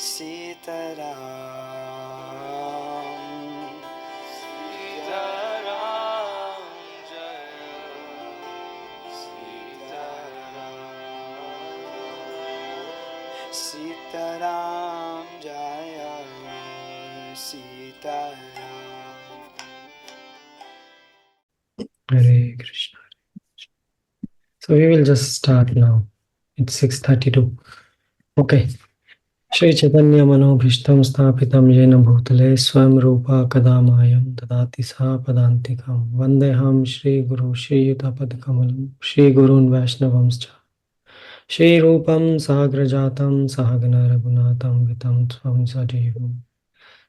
Sitaram, Sitaram, Jaya Sitaram, Sitaram, Jaya Sitaram. Hare Krishna. So we will just start now. It's 6:32. Okay. Shri Chaitanya Manobhishtam Sthapitam Yena Bhutale Swam Rupa Kadamayam Dadati Sa Padantikam Vandeham Shri Guru Shri Yutapad Shri Gurun Vaishnavamscha Shri Rupam Sagrajatam Sahagana Raghunatam Vitam Swam Sajivam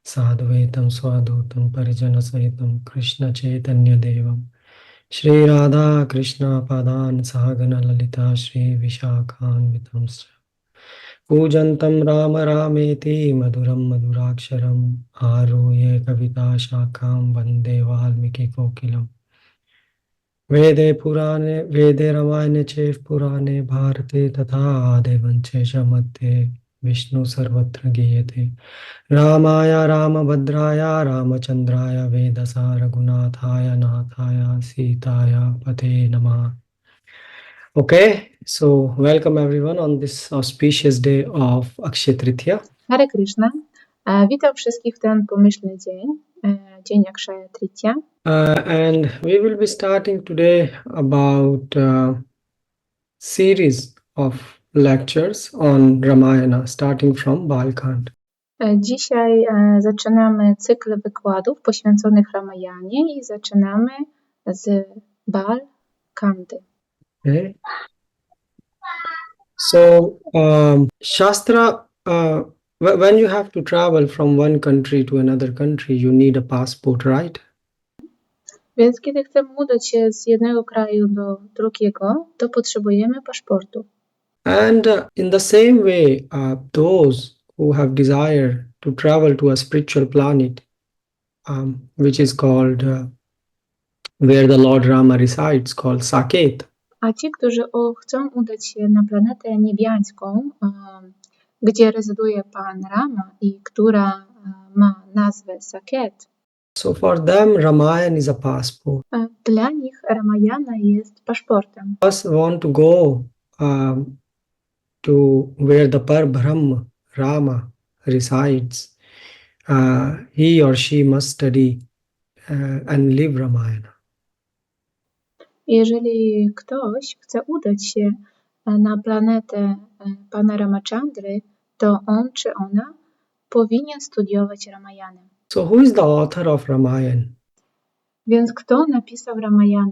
Sadhvetam Swadutam Parijana Sahitam Krishna Chaitanya Devam Shri Radha Krishna Padan Sahagana Lalita Shri Vishakhan Vitamscha Pujantam Rama Rameti Maduram Maduraksharam Aruye Kavita Shakam Vande Valmiki Kokilam Vede Purane Vede Ramayane Chev Purane Bharate Tatha Devanche Shamadhe Vishnu Sarvatra Giyate Ramaya Ramabhadraya Ramachandraya Vedasa Raghunathaya Nathaya Sitaya Pate Namaha. Okay, so welcome everyone on this auspicious day of Akshaya Tritiya. Hare Krishna. Witam wszystkich w ten pomyślny dzień, dzień Akshaya Tritiya. And we will be starting today about series of lectures on Ramayana, starting from Balkand. Dzisiaj zaczynamy cykl wykładów poświęconych Ramayanie i zaczynamy z Bal Kandy. Okay. So Shastra, when you have to travel from one country to another country, you need a passport, right? Więc kiedy chcemy udać się z jednego kraju do drugiego, to potrzebujemy paszportu. And in the same way, those who have desire to travel to a spiritual planet, which is called where the Lord Rama resides, called Saket. A ci, którzy chcą udać się na planetę niebiańską, gdzie rezyduje Pan Rama i która ma nazwę Saket. So for them, Ramayana is a passport. Dla nich Ramayana jest paszportem. Us want to go to where the Parbrahma Rama resides. He or she must study and live Ramayana. Jeżeli ktoś chce udać się na planetę Pana Ramachandry, to on czy ona powinien studiować Ramayanę. So who is the author of Ramayana? Więc kto napisał Ramayanę?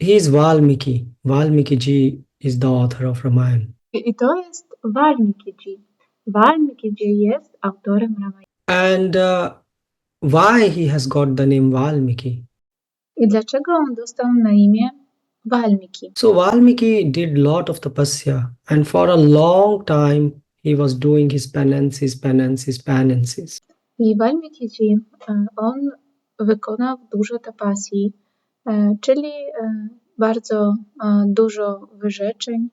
He is Valmiki. Valmiki ji is the author of Ramayana. I to jest Valmiki-ji. Valmiki-ji jest autorem Ramayany. And why he has got the name Valmiki? I dlaczego on dostał na imię Valmiki? So Valmiki did lot of tapasya, and for a long time he was doing his penances. I Valmiki-ji, on wykonał dużo tapasji, czyli bardzo dużo wyrzeczeń.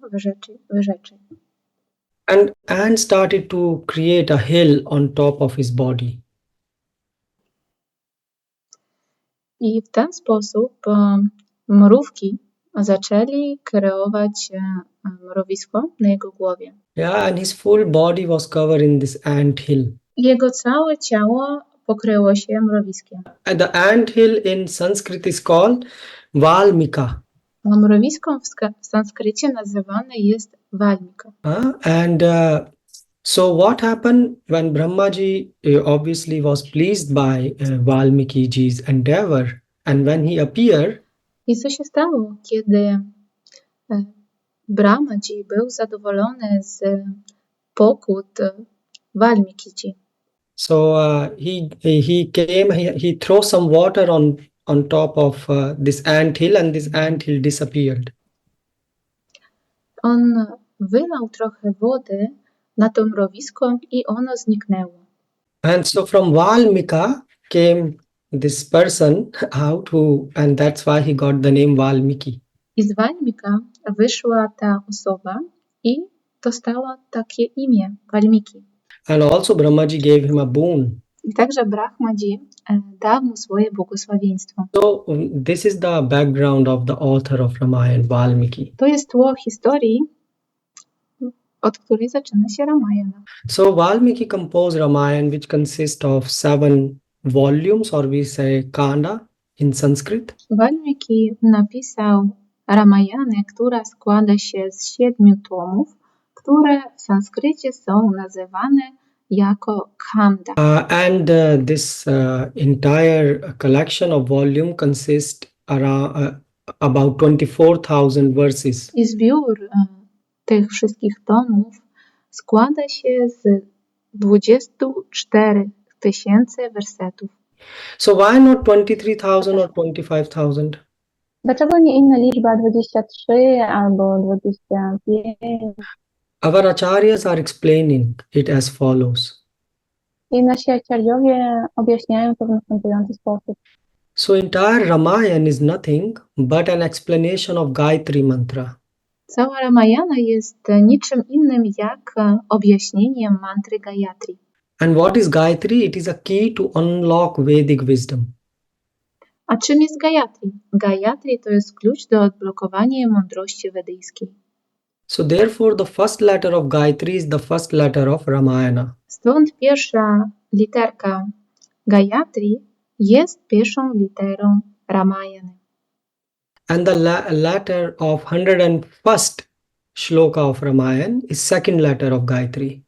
And started to create a hill on top of his body. I w ten sposób mrówki zaczęli kreować mrowisko na jego głowie. Yeah, and his full body was covered in this ant hill. Jego całe ciało pokryło się mrowiskiem. And the ant hill in Sanskrit is called Valmika. A mrowisko w sanskrycie nazywane jest Valmika. And so what happened when Brahmaji obviously was pleased by Valmikiji's endeavor, and when he appeared, I co się stało, kiedy Brahmaji był zadowolony z pokut Valmikiji? so he came, he threw some water on top of this ant hill, and this ant hill disappeared. On wylał trochę wody na to mrowisko i ono zniknęło. And so from Valmika came this person out and that's why he got the name Valmiki. I z Valmika wyszła ta osoba i dostała takie imię Valmiki. And also Brahmaji gave him a boon. I także Brahmaji dał mu swoje błogosławieństwo. So this is the background of the author of Ramayana, Valmiki. To jest tło historii, od której zaczyna się Ramayana. So Valmiki composed Ramayana, which consists of 7 volumes, or we say kanda in Sanskrit. Walmiki napisał Ramayanę, która składa się z 7 tomów, które w sanskrycie są nazywane jako kanda. This entire collection of volume consists around about 24,000 verses. I zbiór tych wszystkich tomów składa się z 24 tysięcy wersetów. So why not 23,000 or 25,000? Dlaczego nie inna liczba 23 albo 25? Our acharyas are explaining it as follows. I nasi acharyowie objaśniają to w następujący sposób. So entire Ramayana is nothing but an explanation of Gayatri mantra. Cała Ramayana jest niczym innym jak objaśnieniem mantry Gayatri. And what is Gayatri? It is a key to unlock Vedic wisdom. A czym jest Gayatri? Gayatri to jest klucz do odblokowania mądrości wedyjskiej. So therefore the first letter of Gayatri is the first letter of Ramayana. Stąd pierwsza literka Gayatri jest pierwszą literą Ramayany. And the letter of 101st shloka of Ramayana is second letter of Gayatri.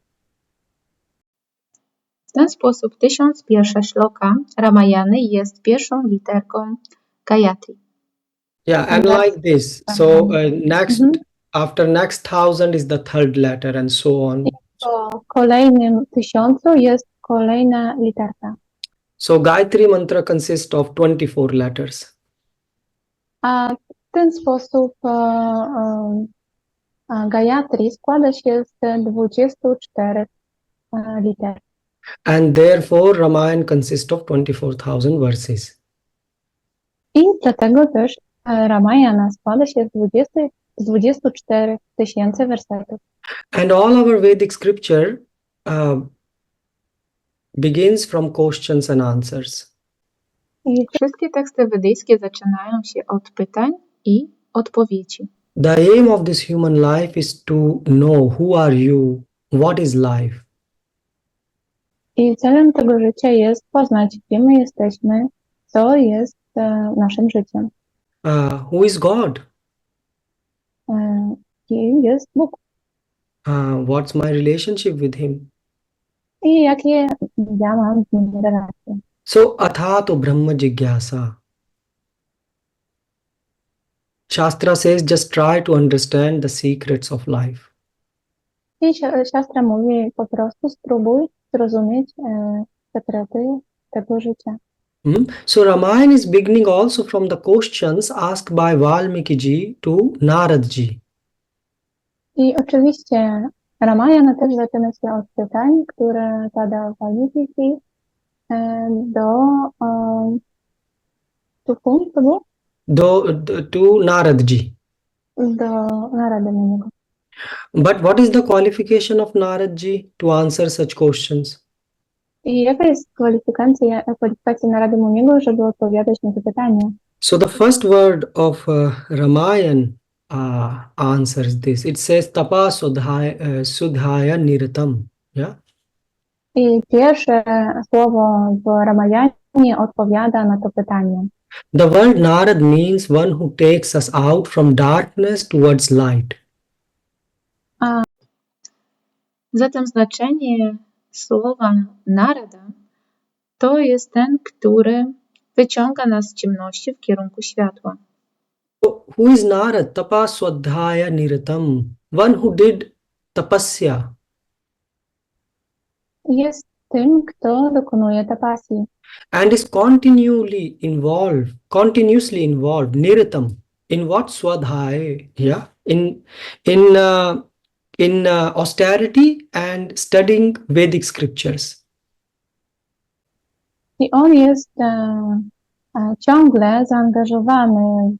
W ten sposób 1001 szloka Ramayany jest pierwszą literką Gayatri. Yeah, and like this. So next after next 1000 is the third letter and so on. Po kolejnym 1000 jest kolejna literka. So Gayatri mantra consists of 24 letters. A w ten sposób Gayatri składa się z 24 liter. And therefore Ramayana consists of 24,000 verses. I dlatego też Ramayana składa się z 24 tysięcy wersetów. And all our Vedic scripture begins from questions and answers. I wszystkie teksty wedyjskie zaczynają się od pytań i odpowiedzi. The aim of this human life is to know who are you, what is life. I celem tego życia jest poznać, gdzie my jesteśmy, co jest naszym życiem. Who is God? Kim jest Bóg? What's my relationship with Him? I jakie ja mam z nim relacje. So athato brahma jigyasa. Shastra says just try to understand the secrets of life. I siostra mówi po prostu spróbuj zrozumieć sekrety tego życia. So Ramayana is beginning also from the questions asked by Valmiki ji to Narad ji. I oczywiście Ramayana też zaczyna się od pytań, które zadał Valmiki To Narad ji. Do Narada Muniego. But what is the qualification of Narad ji to answer such questions? I jaka jest kwalifikacja Narady Muniego, żeby odpowiadać na te pytania? So the first word of Ramayana answers this. It says tapa sudhaya niratam. Yeah. I pierwsze słowo w Ramayanie odpowiada na to pytanie. The word Narad means one who takes us out from darkness towards light. Zatem znaczenie słowa Narada to jest ten, który wyciąga nas z ciemności w kierunku światła. So who is Narad? Tapa swadhyaya niratam. One who did tapasya. Jest tym, kto dokonuje tapasji. And is continuously involved, niratam. In what swadhyaya? Yeah. In austerity and studying Vedic scriptures. I on jest ciągle zaangażowany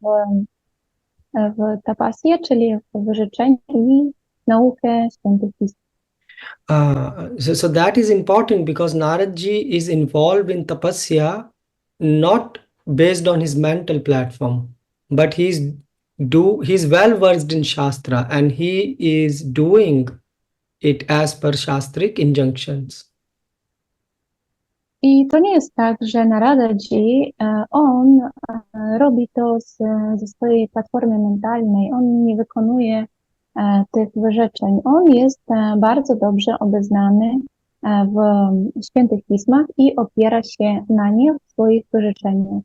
w tapasję, czyli w wyrzeczenie i naukę świętych pism. So that is important because Naradji is involved in tapasya not based on his mental platform, but he's well versed in Shastra and he is doing it as per Shastric injunctions. I to nie jest tak, że Naradaji, on robi to ze swojej platformy mentalnej, on nie wykonuje tych wyrzeczeń. On jest bardzo dobrze obeznany w świętych pismach i opiera się na nie w swoich wyrzeczeniach.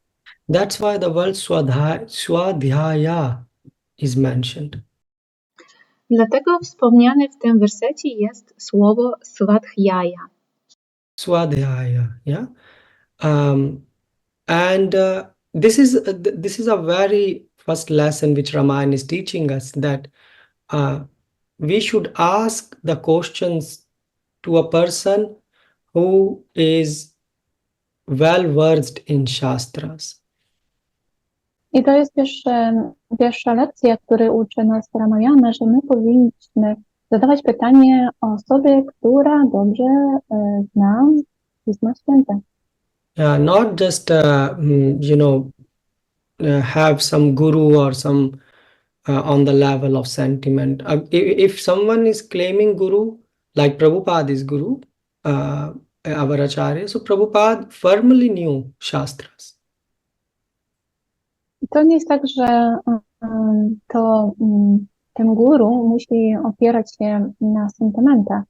That's why the word Swadhyaya is mentioned. Dlatego wspomniane w tym wersecie jest słowo swadhyaya. Swadhyaya, yeah. And this is a very first lesson which Ramayana is teaching us, that we should ask the questions to a person who is well versed in Shastras. I to jest też pierwsza lekcja, której uczy nas Ramayana, że my powinniśmy zadawać pytanie osobie, która dobrze zna Pisma Święte. Not just have some guru or some on the level of sentiment. If someone is claiming guru, like Prabhupada is guru, our acharya, so Prabhupada firmly knew Shastras. To nie jest tak, że ten guru musi opierać się na sentymentach,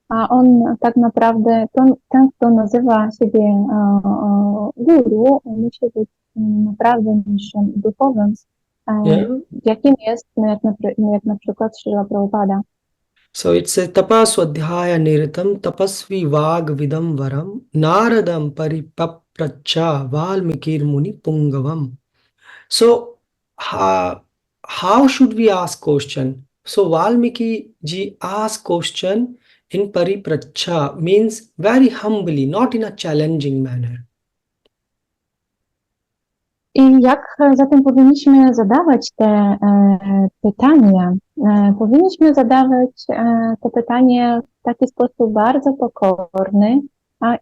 a on tak naprawdę, ten, kto nazywa siebie guru, musi być naprawdę mistrzem duchowym, jakim jest jak na przykład Śrila Prabhupada. So it's a tapaswadhyaya niritam tapasvi vag vidam varam naradam paripapracha valmikir muni pungavam. So how should we ask question? So Valmiki ji asked question in paripracha, means very humbly, not in a challenging manner. I jak zatem powinniśmy zadawać te pytania? Powinniśmy zadawać to pytanie w taki sposób bardzo pokorny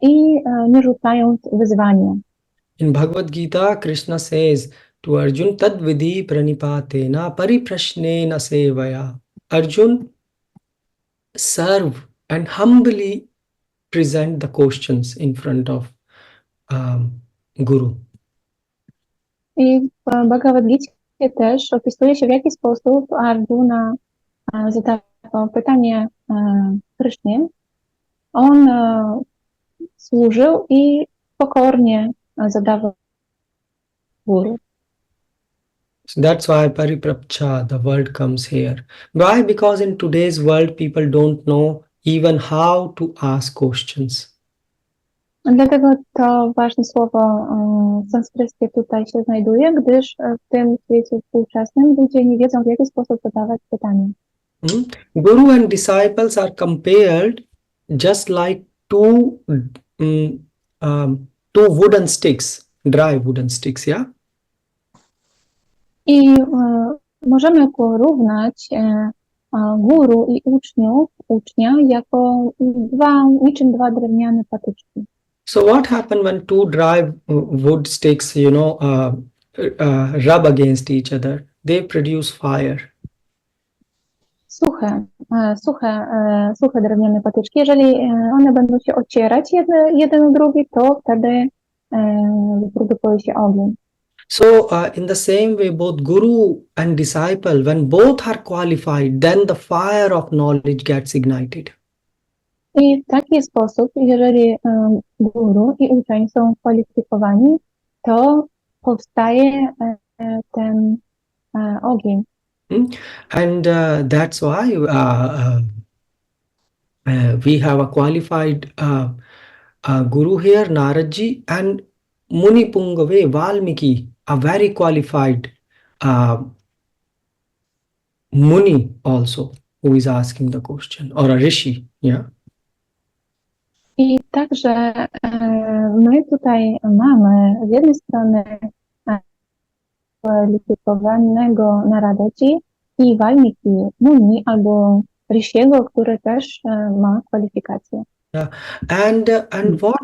i nie rzucając wyzwania. In Bhagavad Gita, Krishna says to Arjun, Tad vidhi pranipatena pariprashnena sevaya. Arjun, serve and humbly present the questions in front of Guru. I w Bhagavad Gicie też opisuje się, w jaki sposób Arjuna zadawał pytanie Krysznie. On służył i pokornie zadawał Guru. So that's why pariprapcha, the word comes here. Why? Because in today's world, people don't know even how to ask questions. Dlatego to ważne słowo sanskryckie tutaj się znajduje, gdyż w tym świecie współczesnym ludzie nie wiedzą, w jaki sposób zadawać pytania. Guru and disciples are compared just like two wooden sticks, dry wooden sticks, yeah? I możemy porównać guru i ucznia jako niczym dwa drewniane patyczki. So what happened when two dry wood sticks, rub against each other? They produce fire. Suche drewniane patyczki, jeżeli one będą się ocierać jeden o drugi, to wtedy wyprodukuje się ogień. So in the same way, both guru and disciple, when both are qualified, then the fire of knowledge gets ignited. I w taki sposób, jeżeli guru i uczeń są kwalifikowani, to powstaje ten ogień. And that's why we have a qualified guru here, Naradji, and Muni Pungave, Valmiki, a very qualified Muni also, who is asking the question, or a Rishi, yeah. I także my tutaj mamy z jednej strony kwalifikowanego Naradji i Valmiki Muni albo Rishiego, który też ma kwalifikacje. Yeah. And what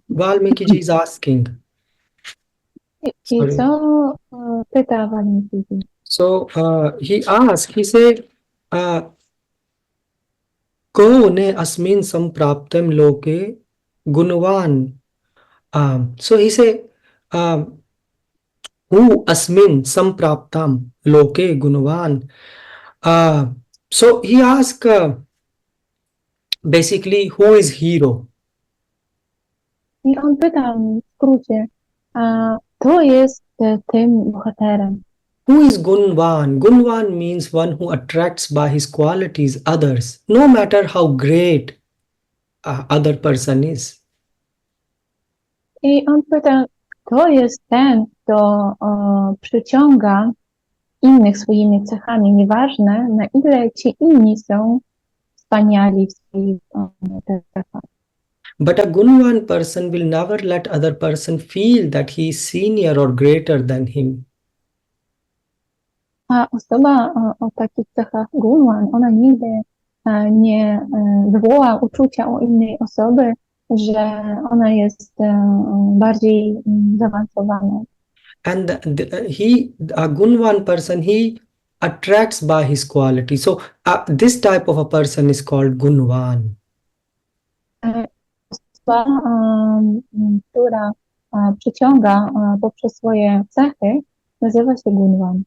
Valmiki is asking. I Sorry. co pyta Valmiki? So he asked, he said, Ko ne asmin sampraptam loke gunvan. So he said, who asmin sampraptam loke gunvan. So he asked, basically, who is hero? I on pyta w skrócie, kto jest tym bohaterem? Who is Gunvan? Gunvan means one who attracts by his qualities others, no matter how great other person is. I on pyta, kto jest ten, kto przyciąga innych swoimi cechami, nieważne na ile ci inni są wspaniali w swoich cechach. But a Gunvan person will never let other person feel that he is senior or greater than him. A osoba o takich cechach Gunwan, ona nigdy nie wywoła uczucia u innej osoby, że ona jest bardziej zaawansowana. And a Gunvan person, he attracts by his quality. So this type of a person is called Gunvan. Osoba, która przyciąga poprzez swoje cechy, nazywa się Gunwan.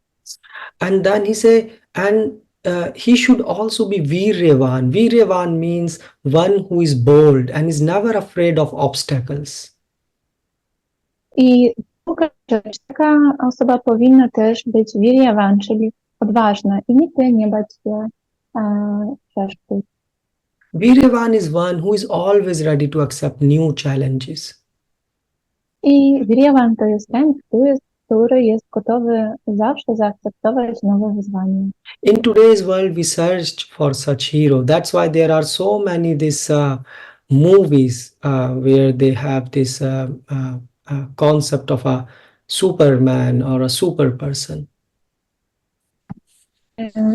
And then he say, and he should also be Viryavan. Viryavan means one who is bold and is never afraid of obstacles. I druga rzecz, taka osoba powinna też być wiryavan, czyli odważna i nigdy nie bać się przeszkód. Viryavan is one who is always ready to accept new challenges. I wiryavan to jest ten, który jest gotowy zawsze zaakceptować nowe wyzwanie. In today's world, we searched for such hero. That's why there are so many movies where they have this concept of a Superman or a super person.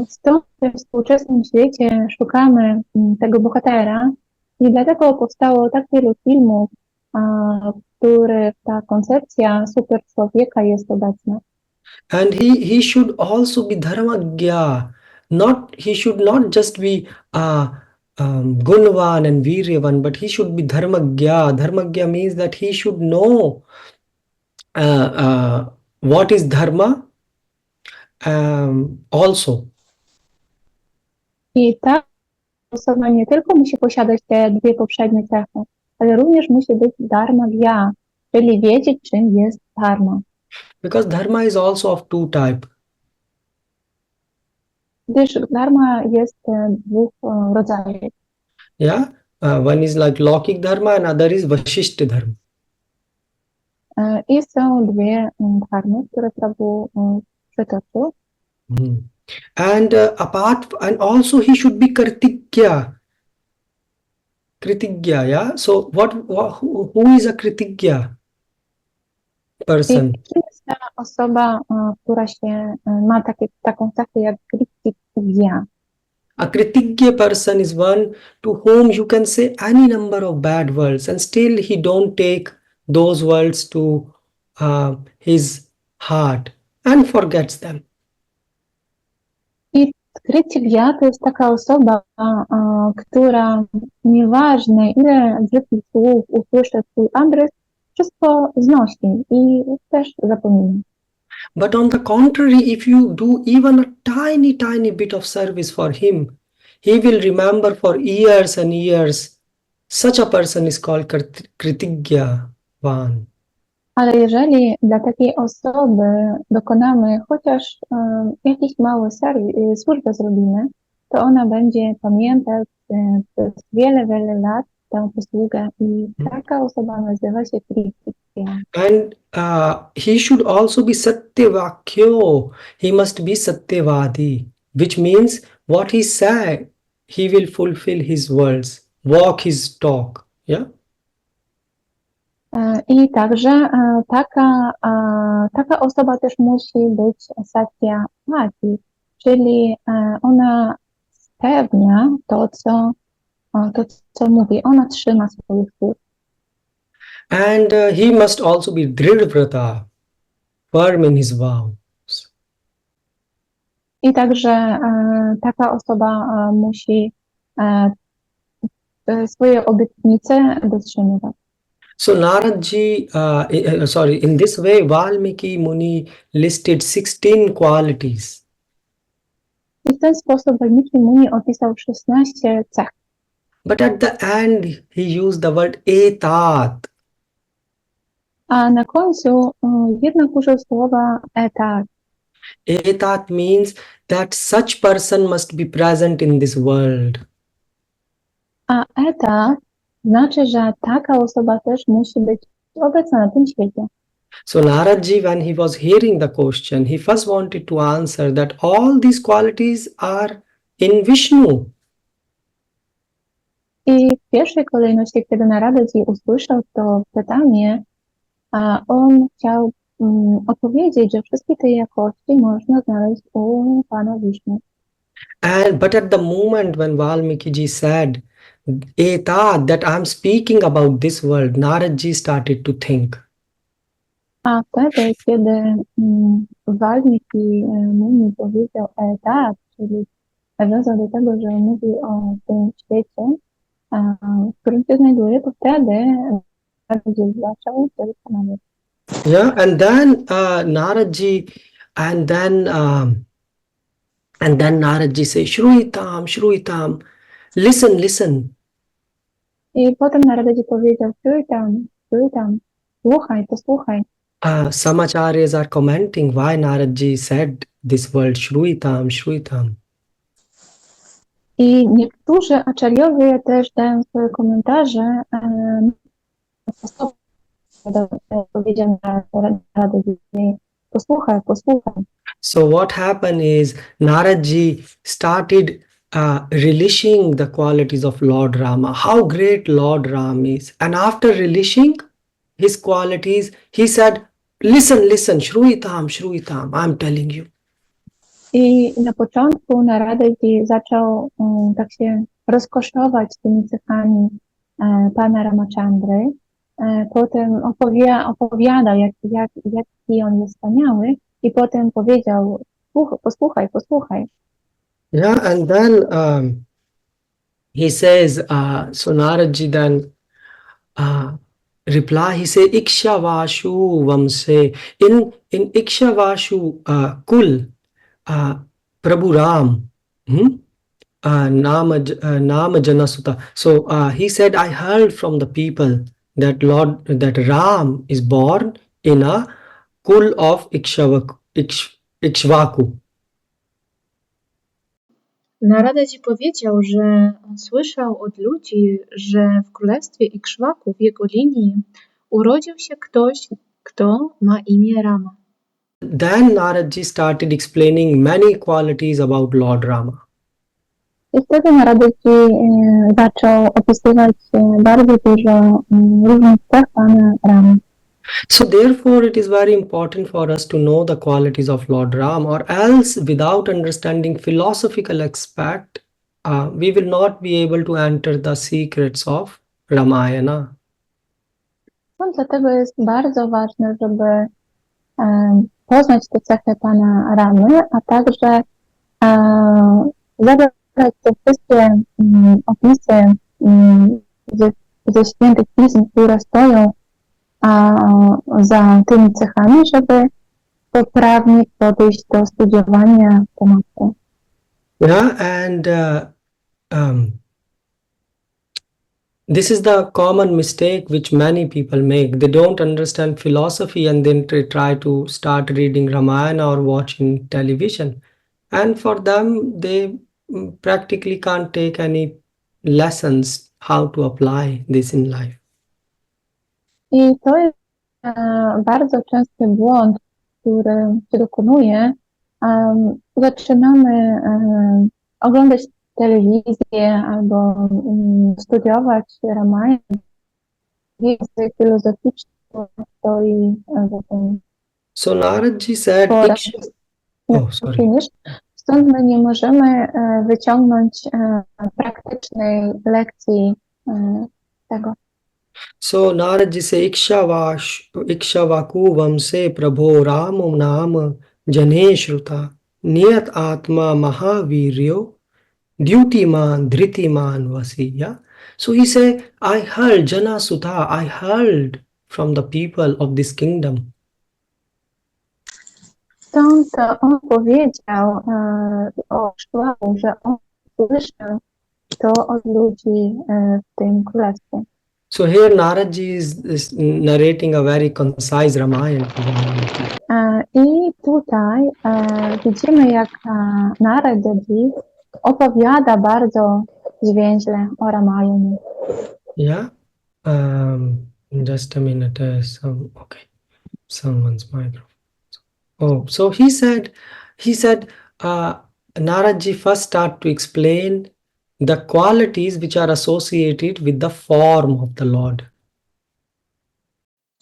Stąd we współczesnym świecie szukamy tego bohatera i dlatego powstało tak wielu filmów, w których ta koncepcja super człowieka jest obecna. And he should also be dharmagya. He should not just be gunvan and viryavan, but he should be dharmagya. Dharmagya means that he should know what is dharma also. I ta osoba nie tylko musi posiadać te dwie poprzednie cechy, ale również musi być dharmagya, czyli wiedzieć, czym jest dharma. Because dharma is also of two types. Gdyż dharma jest dwóch rodzajów. Yeah, one is like Lokik dharma and other is Vashishta dharma. I są dwie dharmy, które Prabhu przytoczył. And and also he should be Kritigya. Kritigya, yeah. So who is a Kritigya person? I kim jest ta osoba, która ma taką cechę jak kritigya? A Kritigya person is one to whom you can say any number of bad words and still he don't take those words to his heart and forgets them. I kritigya to jest taka osoba, która nieważne ile brzydkich słów usłyszy swój adres, wszystko znosi i też zapomina. But on the contrary, if you do even a tiny bit of service for him, he will remember for years and years. Such a person is called Kritigyavan. Ale jeżeli dla takiej osoby dokonamy chociaż jakiś mały służbę zrobimy, to ona będzie pamiętać przez wiele lat tę posługę i taka osoba nazywa się Kritigya. And he should also be Satyavakyo. He must be Satyavadi, which means what he said, he will fulfill his words, walk his talk. Yeah. I także taka osoba też musi być satyavadi, czyli ona zapewnia to, co mówi. Ona trzyma swoich słów. And he must also be Dridvrata, firm in his vows. I także taka osoba musi swoje obietnice dotrzymywać. So Naradji, in this way, Valmiki Muni listed 16 qualities. I w ten sposób Walmiki Muni opisał 16 cech. But at the end, he used the word etat. A na końcu jednak użył słowa etat. Etat means that such person must be present in this world. A etat znaczy, że taka osoba też musi być obecna na tym świecie. So Naradji, when he was hearing the question, he first wanted to answer that all these qualities are in Vishnu. I w pierwszej kolejności, kiedy Naradji usłyszał to pytanie, on chciał odpowiedzieć, że wszystkie te jakości można znaleźć u Pana Wisznu. But at the moment when Valmiki said, Etat, that I'm speaking about this world, Naradji started to think. A wtedy, kiedy Walmiki Muni powiedział etat, czyli nawiązał do tego, że mówi o tym świecie, w którym się znajduje, to wtedy Naradji zaczął się zastanawiać. Yeah, and then Naradji, and then Naradji says, Shruitam, Shruitam, listen, listen. I potem Naradji powiedział, stój tam, słuchaj, posłuchaj. Some acharyas are commenting why Naradji said this word Shruitam, Shruitam. I niektórzy acharyowie też dają swoje komentarze na sposób, powiedział Naradji, posłuchaj. So what happened is Naradji started relishing the qualities of Lord Rama, how great Lord Ram is. And after relishing his qualities, he said, listen, Shruitam, Shruitam, I'm telling you. I na początku Naradji zaczął tak się rozkoszować tymi cechami pana Ramachandry. Potem opowiadał, jaki on jest wspaniały, i potem powiedział, posłuchaj. Yeah, and then he says, so Naradji then reply, he say, Ikshawashu Vamse. In Ikshawashu Kul, Prabhu Ram, Nama Janasuta. So he said, I heard from the people that Ram is born in a kul of Ikshvaku. Naradzi powiedział, że on słyszał od ludzi, że w królestwie Ikshwaku, w jego linii, urodził się ktoś, kto ma imię Rama. Then Naradji started explaining many qualities about Lord Rama. I wtedy Naradji zaczął opisywać bardzo dużo różnych cech pana Ramy. So therefore it is very important for us to know the qualities of Lord Ram, or else without understanding philosophical aspect, we will not be able to enter the secrets of Ramayana. No, dlatego jest bardzo ważne, żeby poznać te cechy pana Ramy, a także zabrać te wszystkie opisy ze świętych pism, które stoją za tymi cechami, żeby poprawnie podejść do studiowania tematu. Yeah, and this is the common mistake which many people make. They don't understand philosophy and then they try to start reading Ramayana or watching television. And for them, they practically can't take any lessons how to apply this in life. I to jest bardzo częsty błąd, który się dokonuje. Zaczynamy oglądać telewizję albo studiować Ramayana, język filozoficzny stoi za tym. So Naradji said, Finish. Stąd my nie możemy wyciągnąć praktycznej lekcji tego. So Naradji say Ikshavaku Vamse Prabho Ramo Nama Jane Shruta Niyat Atma Mahaviryo Dutyman Dhritiman Vasiya. So he say, I heard Jana Sutha, I heard from the people of this kingdom. Stąd on powiedział o Szłachu, że on słyszał to od ludzi w tym królestwie. So here Naradji is narrating a very concise Ramayana. I tutaj widzimy, jak Naradji opowiada bardzo zwięźle o Ramayanie. Yeah. Just a minute. Someone's microphone. Oh, so he said, Naradji first start to explain the qualities which are associated with the form of the Lord.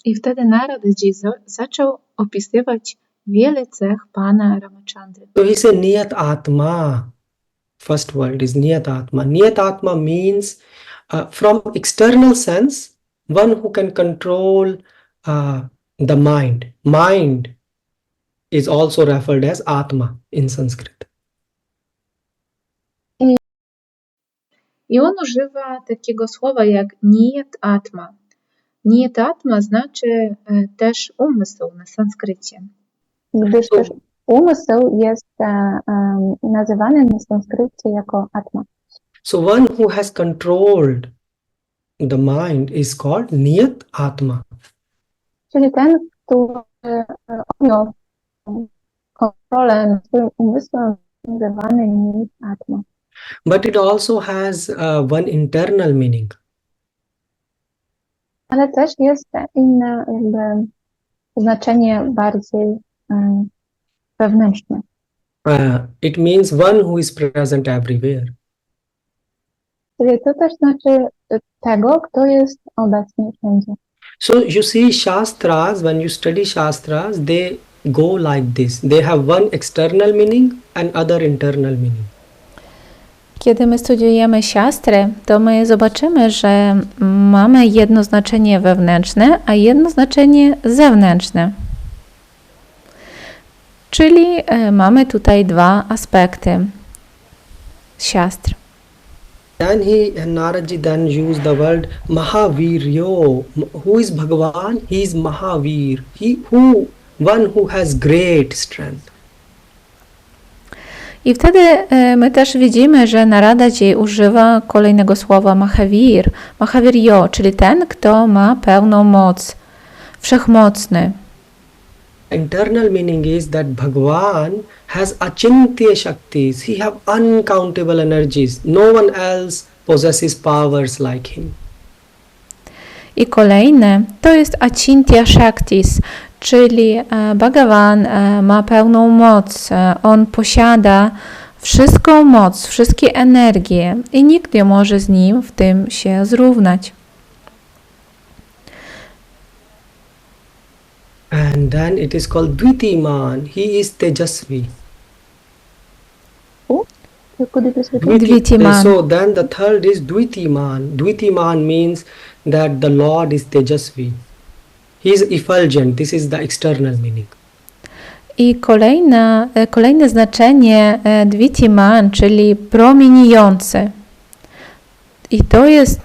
I wtedy Naradji zaczął opisywać wiele cech Pana Ramachandry. So he said, Niyat Atma. First word is Niyat Atma. Niyat Atma means, from external sense, one who can control the mind. Mind is also referred as Atma in Sanskrit. I on używa takiego słowa jak Niyat Atma. Niyat Atma znaczy też umysł na sanskrycie. Gdyż też umysł jest nazywany na sanskrycie jako Atma. So one who has controlled the mind is called Niyat Atma. Czyli ten, który objął kontrolę nad swoim umysłem, nazywany Niyat Atma. But it also has one internal meaning. Ale też jest inne jakby znaczenie bardziej wewnętrzne. It means one who is present everywhere. Czyli to też znaczy tego, kto jest obecny wszędzie. So you see Shastras, when you study Shastras, they go like this. They have one external meaning and other internal meaning. Kiedy my studiujemy siastry, to my zobaczymy, że mamy jedno znaczenie wewnętrzne, a jedno znaczenie zewnętrzne. Czyli mamy tutaj dwa aspekty siastr. Then Naradji then used the word Mahaviryo. Who is Bhagavan? He is Mahavir. One who has great strength. I wtedy my też widzimy, że Naradji używa kolejnego słowa Mahavir, Mahaviryo, czyli ten, kto ma pełną moc, wszechmocny. Internal meaning is that Bhagavan has achintya shaktis. He have uncountable energies. No one else possesses powers like him. I kolejne to jest Achintya Shaktis, czyli Bhagavan ma pełną moc. On posiada wszystką moc, wszystkie energie i nikt nie może z nim w tym się zrównać. And then it is called Dvitiman. He is Tejasvi. Dvitiman. So then the third is Dvitiman. Dvitiman means that the Lord is Tejasvi. He is effulgent. This is the external meaning. I kolejne znaczenie Dvitiman, czyli promieniejący. I to jest...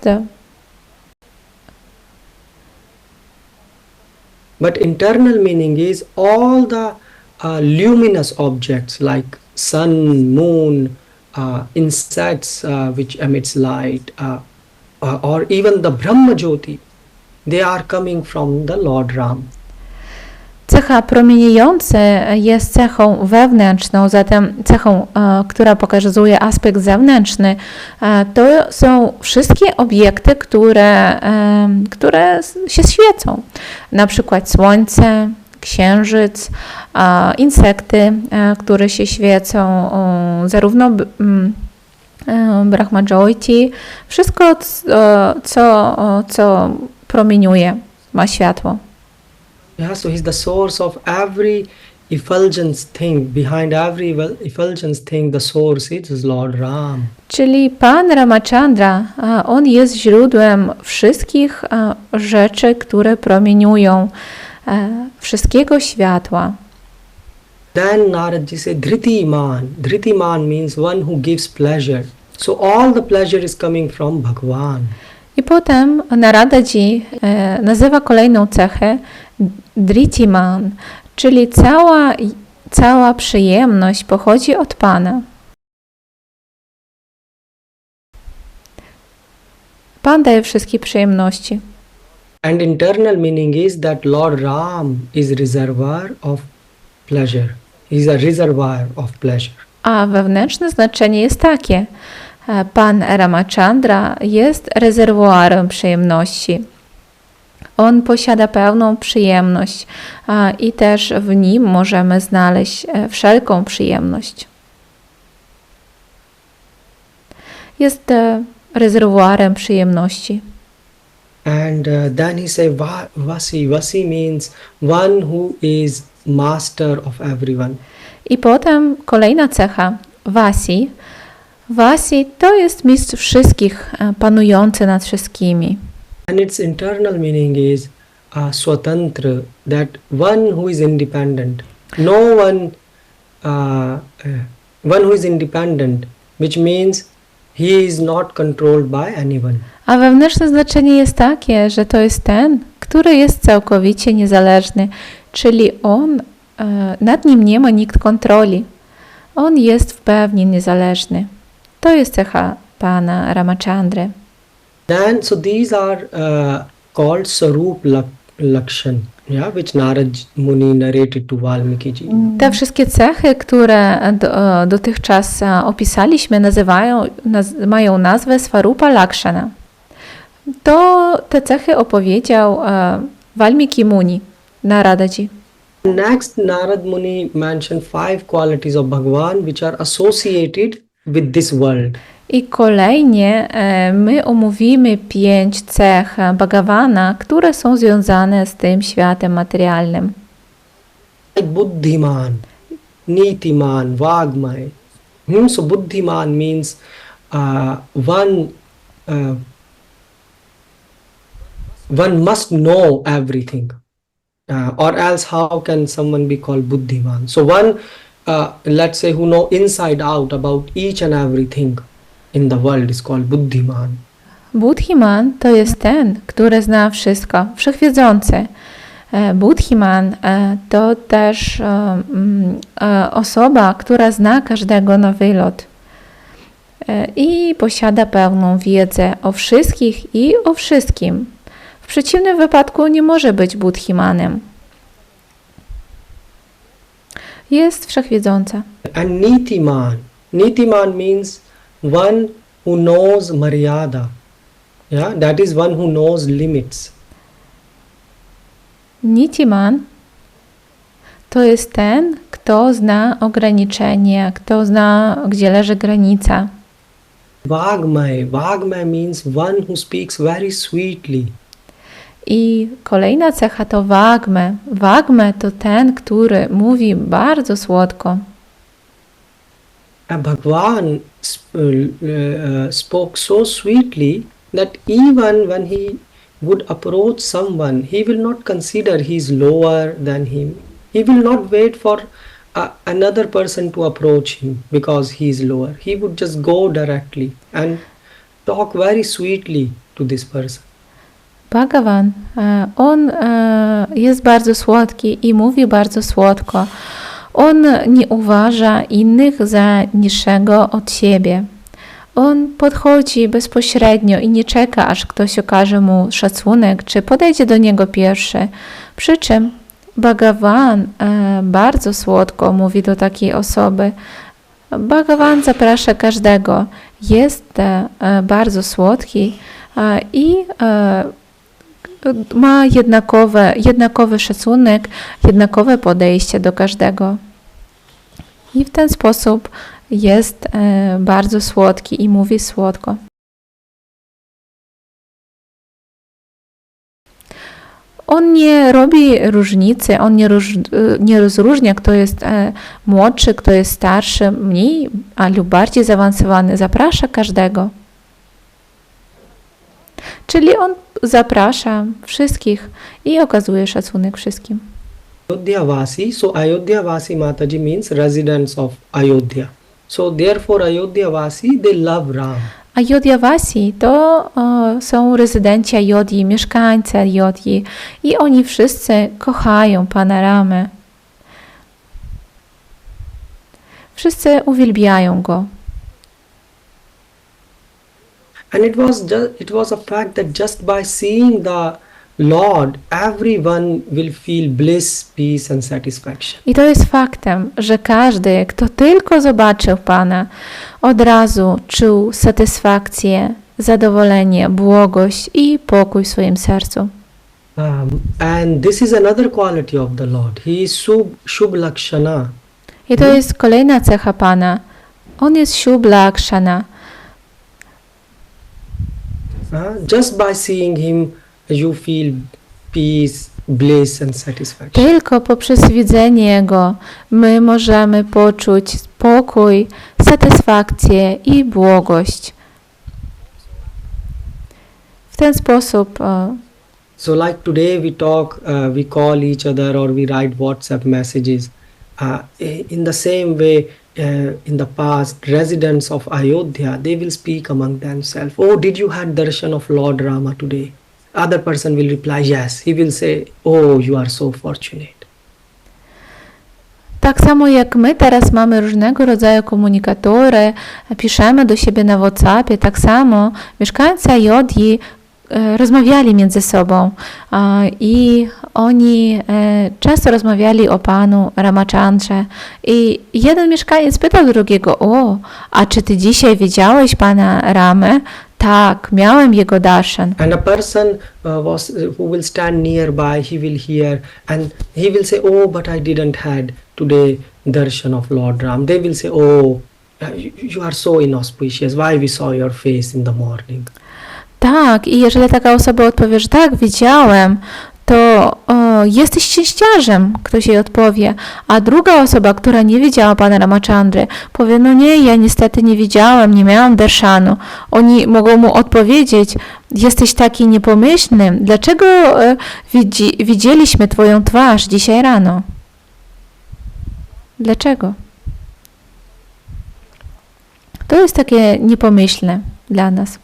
But internal meaning is all the luminous objects like sun, moon, insects which emits light, or even the Brahma Jyoti. They are coming from the Lord Ram. Cecha promieniejący jest cechą wewnętrzną, zatem cechą, która pokazuje aspekt zewnętrzny, to są wszystkie obiekty, które się świecą. Na przykład słońce, księżyc, insekty, które się świecą, zarówno Brahma Jyoti, wszystko, co promieniuje, ma światło. Yeah, so he's the source of every effulgence thing, behind every effulgence thing, the source is Lord Ram. Czyli Pan Ramachandra, on jest źródłem wszystkich rzeczy, które promieniują, wszystkiego światła. Then Naradji said, Dhritiman. Dhritiman means one who gives pleasure. So all the pleasure is coming from Bhagwan. I potem Naradaji nazywa kolejną cechę Dhritiman, czyli cała przyjemność pochodzi od Pana. Pan daje wszystkie przyjemności. And internal meaning is that Lord Ram is reservoir of pleasure. He is a reservoir of pleasure. A wewnętrzne znaczenie jest takie. Pan Ramachandra jest rezerwuarem przyjemności. On posiada pełną przyjemność i też w nim możemy znaleźć wszelką przyjemność. Jest rezerwuarem przyjemności. And then he said, Vasi. Vasi means one who is master of everyone. I potem kolejna cecha, Vasi. Vasi to jest mistrz wszystkich, panujący nad wszystkimi. And its internal meaning is swatantra, that one who is independent. No one, one who is independent, which means he is not controlled by anyone. A wewnętrzne znaczenie jest takie, że to jest ten, który jest całkowicie niezależny, czyli nad nim nie ma nikt kontroli. On jest w pełni niezależny. To jest cecha Pana Ramachandry. Then, so these are called Sarup Lakshan, yeah, which Narad Muni narrated to Valmiki. Te wszystkie cechy, które dotychczas opisaliśmy, mają nazwę Svarupa Lakshana. To te cechy opowiedział Valmiki Muni, Naradaji. Next, Narad Muni mentioned 5 qualities of Bhagavan which are associated with this world. I kolejnie my omówimy 5 cech Bhagavana, które są związane z tym światem materialnym. Like Buddhiman, Nitiman, Vagmay. So Buddhiman means one must know everything. Or else how can someone be called Buddhiman? So one, let's say, who know inside out about each and everything in the world is called Buddhiman. Buddhiman to jest ten, który zna wszystko, wszechwiedzący. Buddhiman to też osoba, która zna każdego na wylot i posiada pełną wiedzę o wszystkich i o wszystkim. W przeciwnym wypadku nie może być Buddhimanem. Jest wszechwiedząca. And Nitiman. Nitiman means one who knows Maryada. Yeah, that is one who knows limits. Nitiman to jest ten, kto zna ograniczenie, kto zna, gdzie leży granica. Vagmay. Vagmay means one who speaks very sweetly. I kolejna cecha to Vagme. Vagme to ten, który mówi bardzo słodko. Bhagavan spoke so sweetly that even when he would approach someone, he will not consider he is lower than him. He will not wait for another person to approach him because he is lower. He would just go directly and talk very sweetly to this person. Bhagavan, on jest bardzo słodki i mówi bardzo słodko. On nie uważa innych za niższego od siebie. On podchodzi bezpośrednio i nie czeka, aż ktoś okaże mu szacunek, czy podejdzie do niego pierwszy. Przy czym Bhagavan bardzo słodko mówi do takiej osoby. Bhagavan zaprasza każdego. Jest bardzo słodki i ma jednakowy szacunek, jednakowe podejście do każdego. I w ten sposób jest bardzo słodki i mówi słodko. On nie robi różnicy, on nie rozróżnia, kto jest młodszy, kto jest starszy, mniej lub bardziej zaawansowany. Zaprasza każdego. Czyli on zaprasza wszystkich i okazuje szacunek wszystkim. Ayodhyavasi. So Ayodhyavasi Mataji means residents of Ayodhya. So therefore Ayodhyavasi, they love Ram. Ayodhyavasi to są rezydenci Ayodhyi, mieszkańcy Ayodhyi i oni wszyscy kochają Pana Ramę. Wszyscy uwielbiają Go. And it was a fact that just by seeing the Lord, everyone will feel bliss, peace and satisfaction. I to jest faktem, że każdy, kto tylko zobaczył Pana, od razu czuł satysfakcję, zadowolenie, błogość i pokój w swoim sercu. And this is another quality of the Lord. He is Shubh Lakshana. I to jest kolejna cecha Pana. On jest Shubh Lakshana. Just by seeing him, you feel peace, bliss and satisfaction. Tylko poprzez widzenie Go my możemy poczuć spokój, satysfakcję i błogość. W ten sposób So like today we talk, we call each other or we write WhatsApp messages. In the same way, in the past, residents of Ayodhya, they will speak among themselves. Oh, did you had darshan of Lord Rama today? Other person will reply, yes. He will say, oh, you are so fortunate. tak samo jak my teraz mamy różnego rodzaju komunikatory, piszemy do siebie na WhatsAppie, tak samo mieszkańcy Ayodhyi rozmawiali między sobą i oni często rozmawiali o Panu Ramachandrze i jeden mieszkaniec pytał drugiego: o, a czy ty dzisiaj widziałeś Pana Ramę? Tak, miałem jego darshan. And a person who will stand nearby, he will hear and he will say, oh, but I didn't had today darshan of Lord Ram. They will say, oh, you are so inauspicious. Why we saw your face in the morning? Tak, i jeżeli taka osoba odpowie, że tak, widziałem, to jesteś szczęściarzem, ktoś jej odpowie, a druga osoba, która nie widziała Pana Ramachandry, powie, no nie, ja niestety nie widziałem, nie miałam darshanu. Oni mogą mu odpowiedzieć, jesteś taki niepomyślny, dlaczego widzieliśmy Twoją twarz dzisiaj rano? Dlaczego? To jest takie niepomyślne dla nas.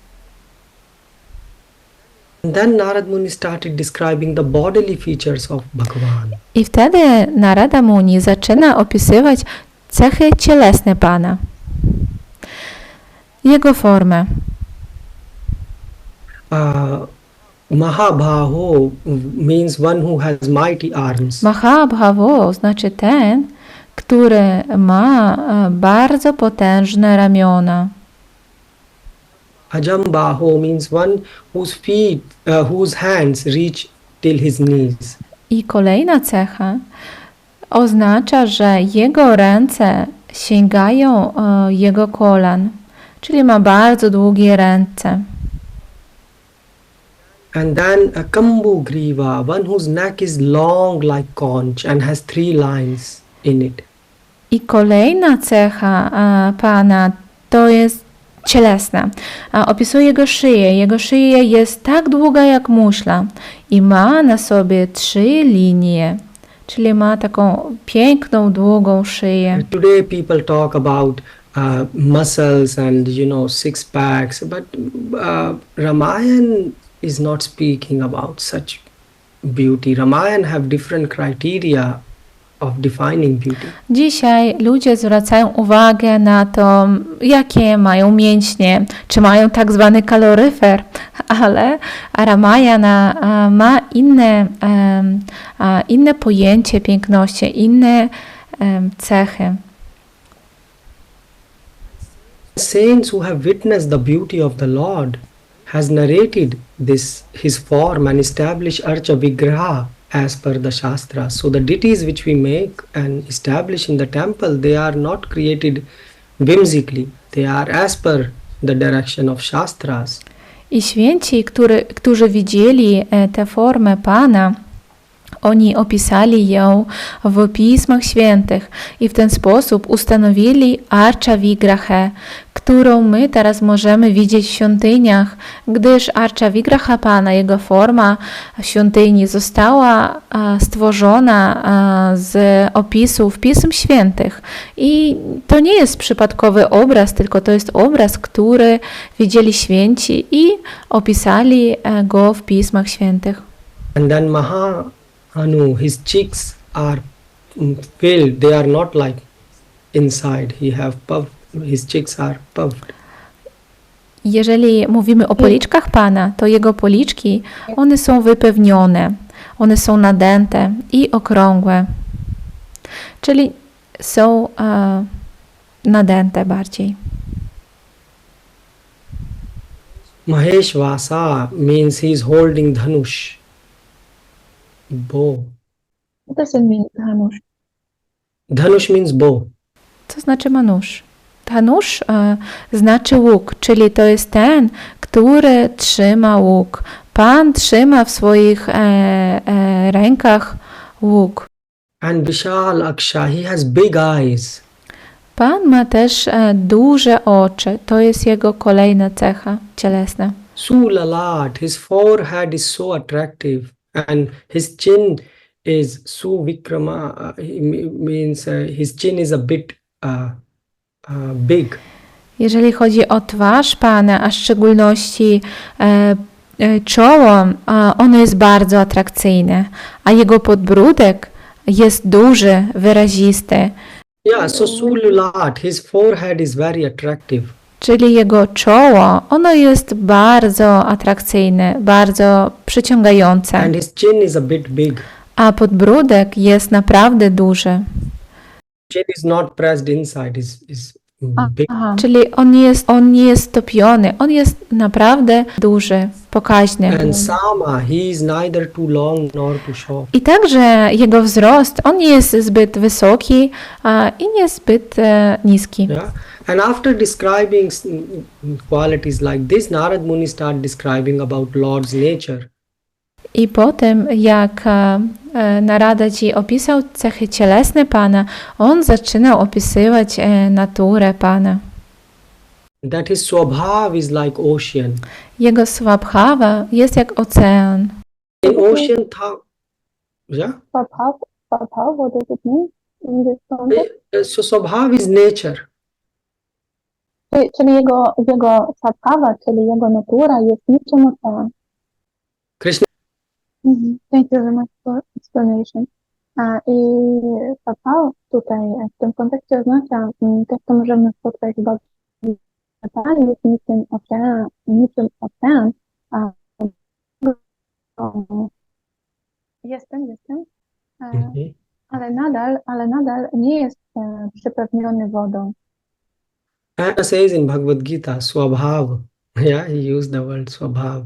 And then Narad Muni started describing the bodily features of Bhagavan. I wtedy Narada Muni zaczyna opisywać cechy cielesne Pana, jego formę. Mahabhaho means one who has mighty arms. Mahabhavo znaczy ten, który ma bardzo potężne ramiona. Ajambaho means one whose hands reach till his knees. I kolejna cecha oznacza, że jego ręce sięgają jego kolan, czyli ma bardzo długie ręce. And then a Kambu Griva, one whose neck is long like conch and has 3 lines in it. I kolejna cecha Pana to jest cielesna. Opisuje jego szyję. Jego szyja jest tak długa jak muszla i ma na sobie 3 linie, czyli ma taką piękną, długą szyję. Today people talk about muscles and six packs, but Ramayana is not speaking about such beauty. Ramayana have different criteria of defining beauty. Dzisiaj ludzie zwracają uwagę na to, jakie mają mięśnie, czy mają tak zwany kaloryfer, ale Ramayana ma inne pojęcie piękności, inne cechy. Saints who have witnessed the beauty of the Lord has narrated his form and established Archa Vigraha as per the Shastras. So the deities which we make and establish in the temple, they are not created whimsically. They are as per the direction of Shastras. I święci, którzy widzieli tę formę Pana Oni opisali ją w Pismach Świętych i w ten sposób ustanowili Archa Vigrahe, którą my teraz możemy widzieć w świątyniach, gdyż Archa Vigraha Pana, jego forma świątyni została stworzona z opisów Pism Świętych. I to nie jest przypadkowy obraz, tylko to jest obraz, który widzieli święci i opisali go w Pismach Świętych. And then Mahanu, his cheeks are filled, they are not like inside, his cheeks are puffed. Jeżeli mówimy o policzkach Pana, to Jego policzki, one są wypełnione, one są nadęte i okrągłe, czyli są nadęte bardziej. Maheshvasa means he is holding dhanush, bow. What does it mean, Dhanush? Dhanush means bow. Co znaczy manusz? Dhanush znaczy łuk, czyli to jest ten, który trzyma łuk. Pan trzyma w swoich rękach łuk. And Vishal Aksha, he has big eyes. Pan ma też duże oczy. To jest jego kolejna cecha cielesna. Sulalat, his forehead is so attractive, and his chin is Suvikrama, means his chin is a bit big. Jeżeli chodzi o twarz Pana, a w szczególności czoło, ono jest bardzo atrakcyjne, a jego podbródek jest duży, wyrazisty. Yeah, so Sululat, his forehead is very attractive. Czyli jego czoło, ono jest bardzo atrakcyjne, bardzo przyciągające, And his chin is a bit big. a podbródek jest naprawdę duży. Chin is not pressed inside, is big. Aha. Czyli on nie jest topiony, on jest naprawdę duży, pokaźny. And Sama, he is neither too long nor too short. I także jego wzrost, on nie jest zbyt wysoki i nie zbyt niski. Yeah. And after describing qualities like this, Narad Muni start describing about Lord's nature. I po tym, jak Narada Ji opisał cechy cielesne Pana, on zaczynał opisywać naturę Pana. That his swabhav is like ocean. Jego swabhava jest jak ocean. In ocean, yeah. Swabhav, what does it mean in this context? So swabhav is nature. Czyli jego swabhava, czyli jego natura jest niczym ocean. Krishna. Thank you very much for explanation. I swabhav tutaj w tym kontekście oznacza to, co możemy spotkać w Bhagavad Gita, jest niczym ocean. Jestem. Ale nadal nie jest przypewniony wodą. And says in Bhagavad Gita, swabhav. Yeah, he used the word swabhav.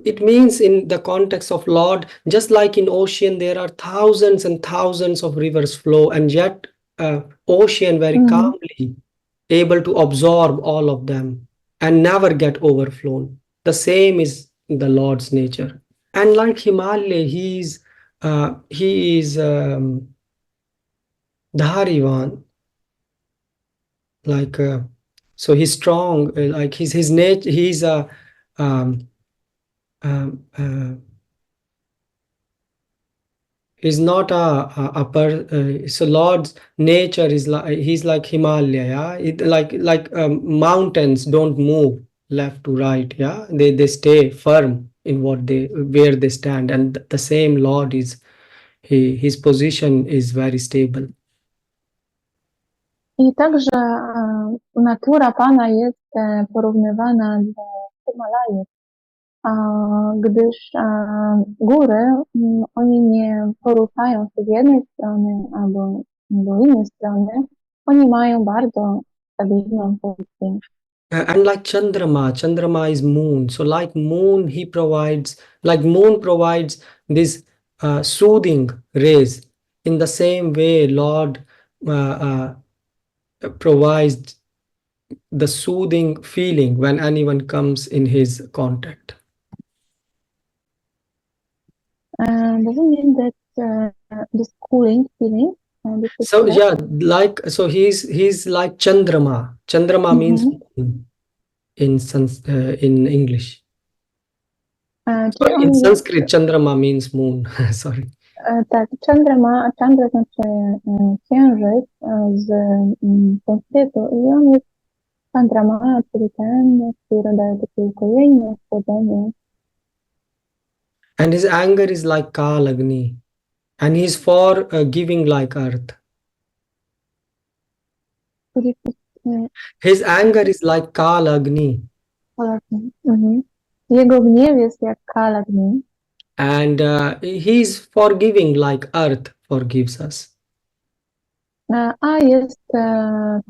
It means in the context of Lord, just like in ocean, there are thousands and thousands of rivers flow, and yet ocean very calmly able to absorb all of them and never get overflown. The same is the Lord's nature. And like Himalaya, he is Dharivan. Like so he's strong, like his nature, he's a is not so Lord's nature is like, he's like Himalaya, yeah? Like mountains don't move left to right, yeah? They stay firm in where they stand, and the same Lord is his position is very stable. I także natura Pana jest porównywana do Himalajów, gdyż góry, oni nie poruszają się z jednej strony albo do innej strony, oni mają bardzo stabilną pozycję. And like Chandrama is moon. So like moon, moon provides this soothing rays. In the same way, Lord provides the soothing feeling when anyone comes in his contact. does it mean that this cooling feeling? This is So correct? yeah, like so he's like Chandrama. Chandrama means moon in English. Czyli In on jest, Sanskrit, Chandrama means moon. Sorry. tak, Chandra znaczy księżyc z sanskrytu i on jest Chandrama, czyli ten, który daje takie ukojenie, chłodzenie. And his anger is like Kalagni. And he's for giving like earth. Który jest His anger is like Kalagni. Kalagni. Jego gniew jest jak Kalagni. And he's forgiving like earth forgives us. A jest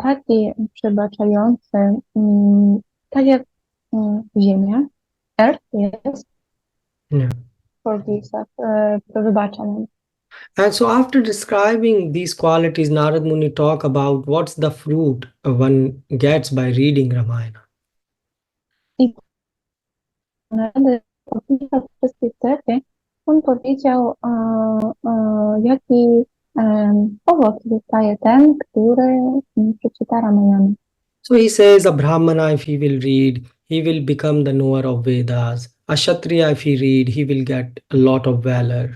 taki przebaczający, tak jak Ziemia, Earth jest, Yeah. forgives us, to wybacza nam. And so after describing these qualities, Narad Muni talk about what's the fruit one gets by reading Ramayana. I Narada opisał wszystkie cechy, on powiedział, jaki owoc dostaje ten, który przeczyta Ramayana. So he says a Brahmana, if he will read, he will become the knower of Vedas. A Kshatriya, if he read, he will get a lot of valor.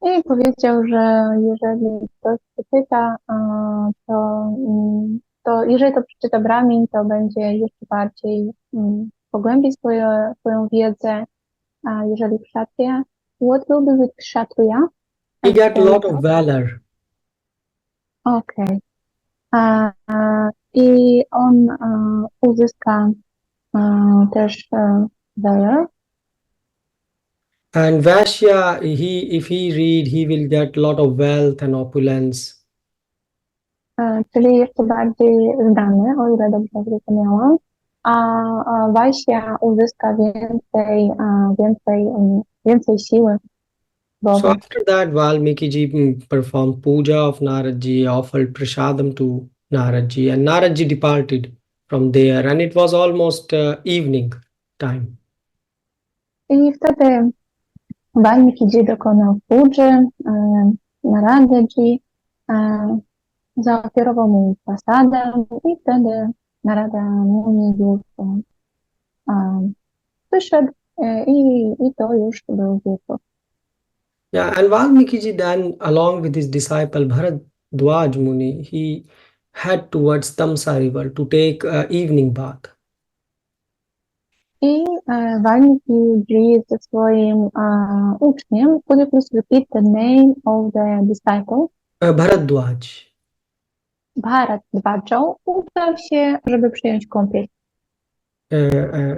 I powiedział, że jeżeli ktoś przeczyta, to jeżeli to przeczyta Brahmin, to będzie jeszcze bardziej pogłębi swoją wiedzę, a jeżeli kshatriya, what will be with kshatriya? He get a lot of valor. Okay. I on uzyska też valor. And Vaishya, if he read, he will get a lot of wealth and opulence. Czyli jeszcze bardziej zdany, o ile dobrze zrozumiałam. A Vaishya uzyska więcej siły. So after that, Valmiki performed puja of Naradji, offered prasadam to Naradji, and Naradji departed from there, and it was almost evening time. I wtedy Valmiki dokonał pudży, Naradji zaoferował mu prasadę i wtedy Narada Muni już wyszedł i to już był wieczór. Yeah, and Valmiki then, along with his disciple Bharadwaj Muni, he head towards Tamsa river to take evening bath. I Valmiki ze swoim uczniem, could you please repeat the name of the disciple? Bharadwaj. Bharadwaj udał się, żeby przyjąć kąpiel.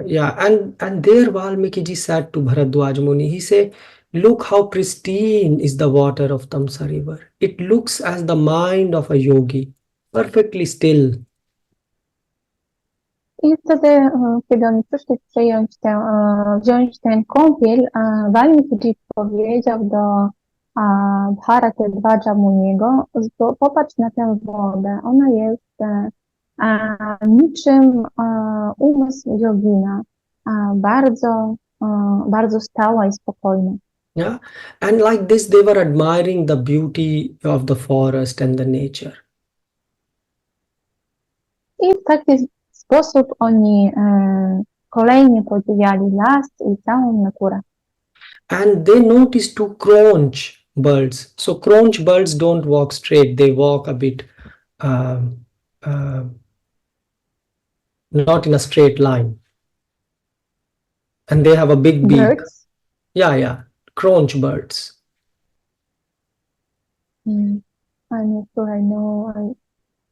Yeah, and there Valmiki said to Bharadwaj Muni, he said, look how pristine is the water of Tamsa river. It looks as the mind of a yogi, perfectly still. I wtedy, kiedy oni przyszli wziąć ten kąpiel, Valmiki powiedział do Bharadwaja Muniego, popatrz na tę wodę, ona jest niczym umysł jogina, bardzo stała i spokojna. Yeah, and like this, they were admiring the beauty of the forest and the nature. I w taki sposób oni kolejnie podziwiali las i całą naturę. And they noticed two cronch birds. So cronch birds don't walk straight; they walk a bit, not in a straight line. And they have a big beak. Birds? Yeah, cronch birds. I'm not sure I know.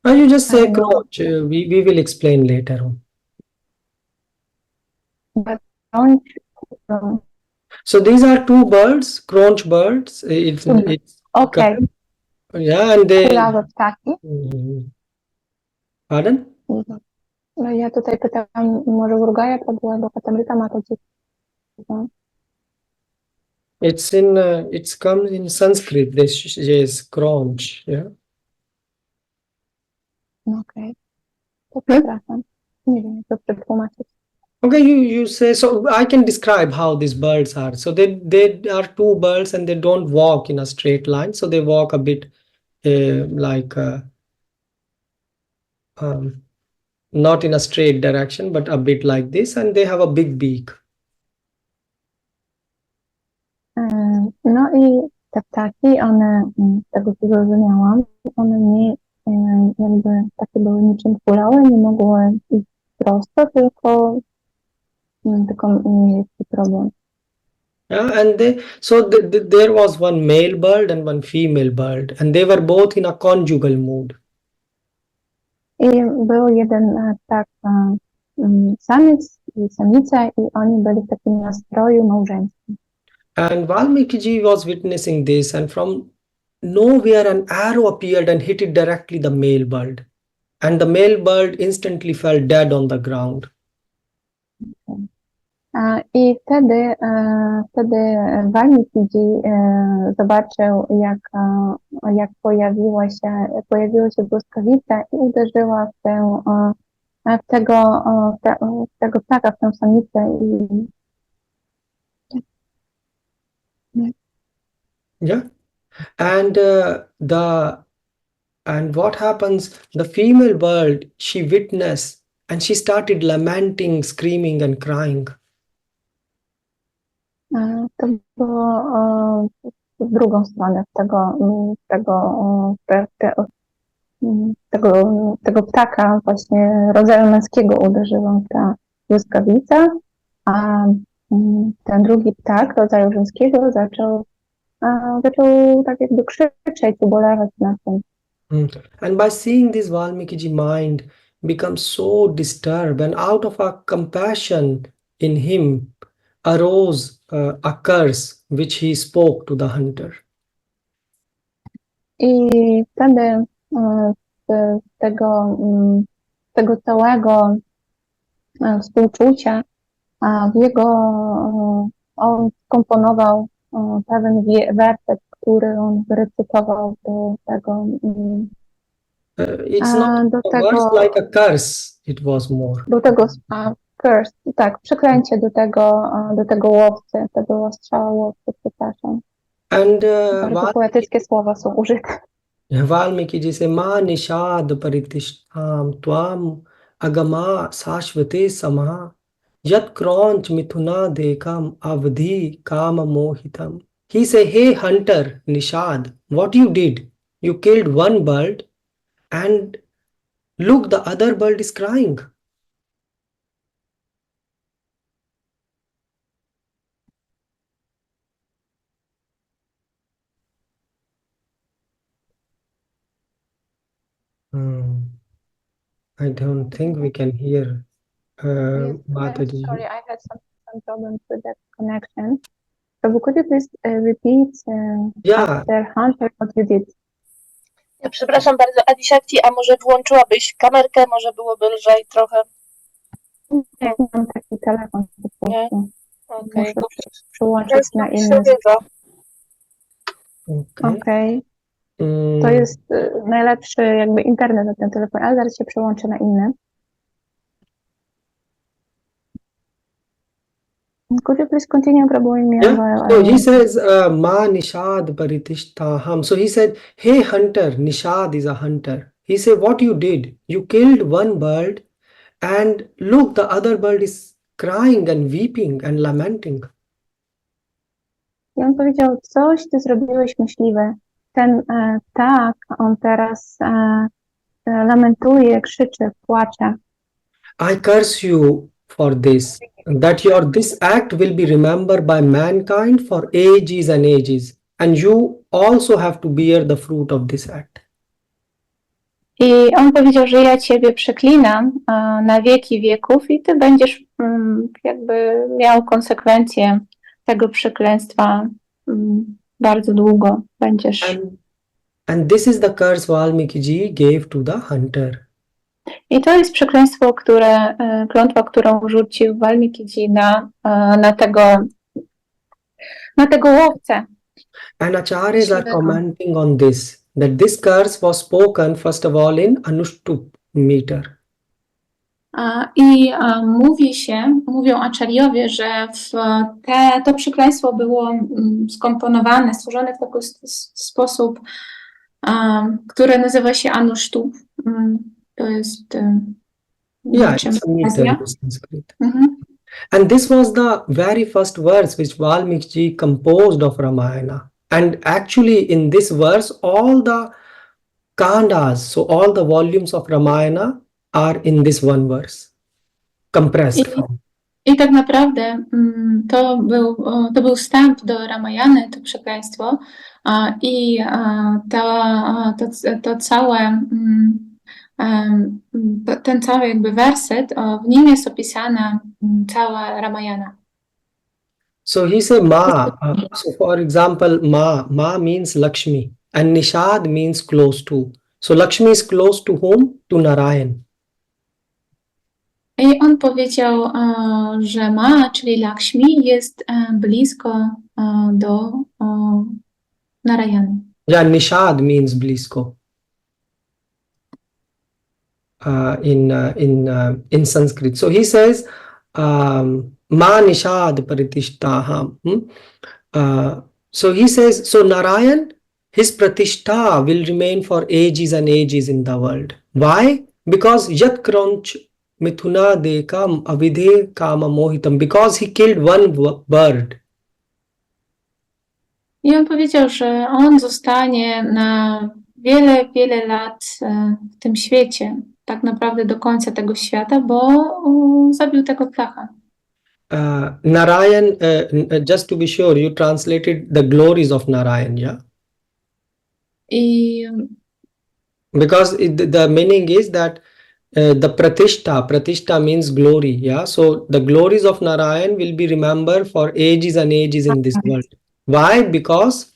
You just say I know. cronch. We will explain later on. But don't. So these are two birds, cronch birds. It's Okay. Yeah, and they. Kulawe ptaki. Pardon? No ja tutaj pytam, może Urgaja to była, bo Katamrita ma to It's comes in Sanskrit. This is cronch. Yeah. Okej. To przepraszam. Nie wiem, jak to przetłumaczyć. Okay, you say so. I can describe how these birds are. So they are two birds and they don't walk in a straight line. So they walk a bit like um, not in a straight direction, but a bit like this, and they have a big beak. No i te ptaki, one, z tego co zrozumiałam, one nie jakby takie były niczym kulałe, nie mogły iść prosto, tylko mieli taki problem. Yeah, and there was one male bird and one female bird, and they were both in a conjugal mood. I był jeden ptak, samiec i samica, i oni byli w takim nastroju małżeńskim. And Valmiki was witnessing this, and from nowhere an arrow appeared and hit it directly the male bird, and the male bird instantly fell dead on the ground. I wtedy Valmiki zobaczył, jak pojawiły się błyskawice i uderzyła w tego ptaka, w tę samicę. Yeah, and and what happens? The female bird, she witnessed and she started lamenting, screaming, and crying. To było w drugą stronę tego ptaka, właśnie rodzaju męskiego, uderzyła ta błyskawica, a ten drugi ptak rodzaju żeńskiego zaczął tak jakby krzyczeć, ubolewać nad tym. And by seeing this, Valmiki mind becomes so disturbed, and out of a compassion in him arose a curse which he spoke to the hunter. I wtedy z tego całego współczucia on skomponował pewien werset, który on recytował do tego. It's not a verse like a curse, it was more. Do tego curse, tak, przeklęcie do tego łowcy, tego ostrzała łowcy, przepraszam. And bardzo poetyckie słowa są użyte. Valmiki ji se ma nishad paritishtam tvam agama sashvate samaha yat kranch mithuna dekam avdhi kama mohitam. He said, hey hunter, Nishad, what you did? You killed one bird and look, the other bird is crying. I don't think we can hear Mataji. Sorry, I had some problems with that connection. So could you please repeat after Hunter what you did? Ja przepraszam bardzo, Adishakti, a może włączyłabyś kamerkę? Może byłoby lżej trochę. Mam taki telefon po prostu. Okay. Muszę przyłączyć na inny. Okej. To jest najlepszy jakby internet na ten telefon, ale zaraz się przełączę na inny. Could you please continue, Prabhu? So he says, Ma Nishad Paritishthaham. So he said, hey hunter, Nishad is a hunter. He said, what you did? You killed one bird and look, the other bird is crying and weeping and lamenting. I on powiedział, coś ty zrobiłeś myśliwe. Ten ptak, on teraz lamentuje, krzyczy, płacze. I curse you for this, that this act will be remembered by mankind for ages and ages, and you also have to bear the fruit of this act. I on powiedział, że ja ciebie przeklinam na wieki wieków i ty będziesz jakby miał konsekwencje tego przekleństwa bardzo długo. Będziesz. And this is the curse Valmiki gave to the hunter. I to jest przekleństwo, klątwa, którą rzucił Valmiki na tego łowcę. And acharyas are commenting on this, that this curse was spoken first of all in Anushtup meter. Mówią acharyowie, że to przekleństwo było skomponowane, stworzone w taki sposób, który nazywa się Anushtup. To jest Yeah, niczym it's a meter poezja. in Sanskrit. Mhm. And this was the very first verse which Valmiki composed of Ramayana. And actually, in this verse, all the kandas, so all the volumes of Ramayana are in this one verse, compressed I, form. I tak naprawdę to był wstęp do Ramayany, to przekleństwo. I to całe, ten cały jakby werset, w nim jest opisana cała Ramayana. So he said Ma. So for example, Ma means Lakshmi, and Nishad means close to. So Lakshmi is close to whom? To Narayan. I on powiedział, że Ma, czyli Lakshmi, jest blisko do Narayany. Yeah, Nishad means blisko. In Sanskrit. So he says, Ma Nishad Pratishtaham. So he says, so Narayan, his Pratishta will remain for ages and ages in the world. Why? Because Yat Kranch Mithuna Dekam Avidhe Kama Mohitam. Because he killed one bird. I on powiedział, że on zostanie na wiele, wiele lat w tym świecie, tak naprawdę do końca tego świata, bo zabił tego ptacha. Narayan, just to be sure, you translated the glories of Narayan, yeah? I Because the meaning is that the Pratishta means glory, yeah? So the glories of Narayan will be remembered for ages and ages in this world. Why? Because,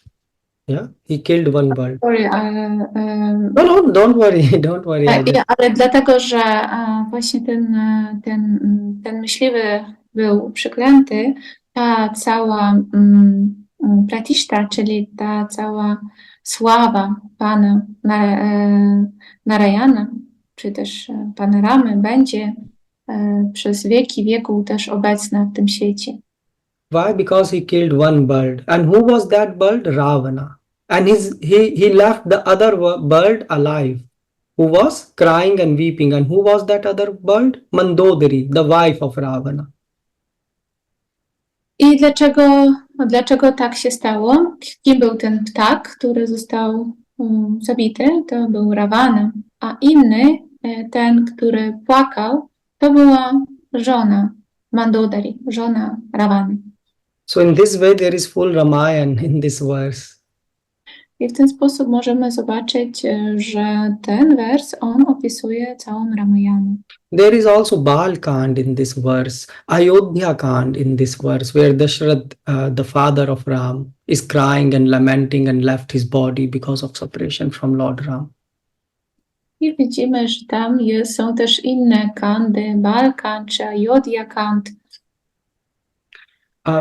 yeah, he killed one bird. sorry, No, don't worry, don't worry. ale dlatego, że właśnie ten myśliwy był przeklęty, ta cała pratishta, czyli ta cała sława Pana Narayana, czy też Pana Ramy, będzie przez wieki wieków też obecna w tym świecie. Why? Because he killed one bird. And who was that bird? Ravana. And he left the other bird alive, who was crying and weeping. And who was that other bird? Mandodari, the wife of Ravana. I dlaczego tak się stało? Kim był ten ptak, który został zabity? To był Ravana, a inny, ten, który płakał, to była żona Mandodari, żona Ravany. So in this way there is full Ramayana in this verse. I w ten sposób możemy zobaczyć, że ten wers, on opisuje całą Ramayanę. There is also Balkand in this verse, Ayodhya Kand in this verse, where Dashrath, the father of Ram, is crying and lamenting and left his body because of separation from Lord Ram. I widzimy, że tam są też inne kandy, Balkan czy Ayodhya Kand.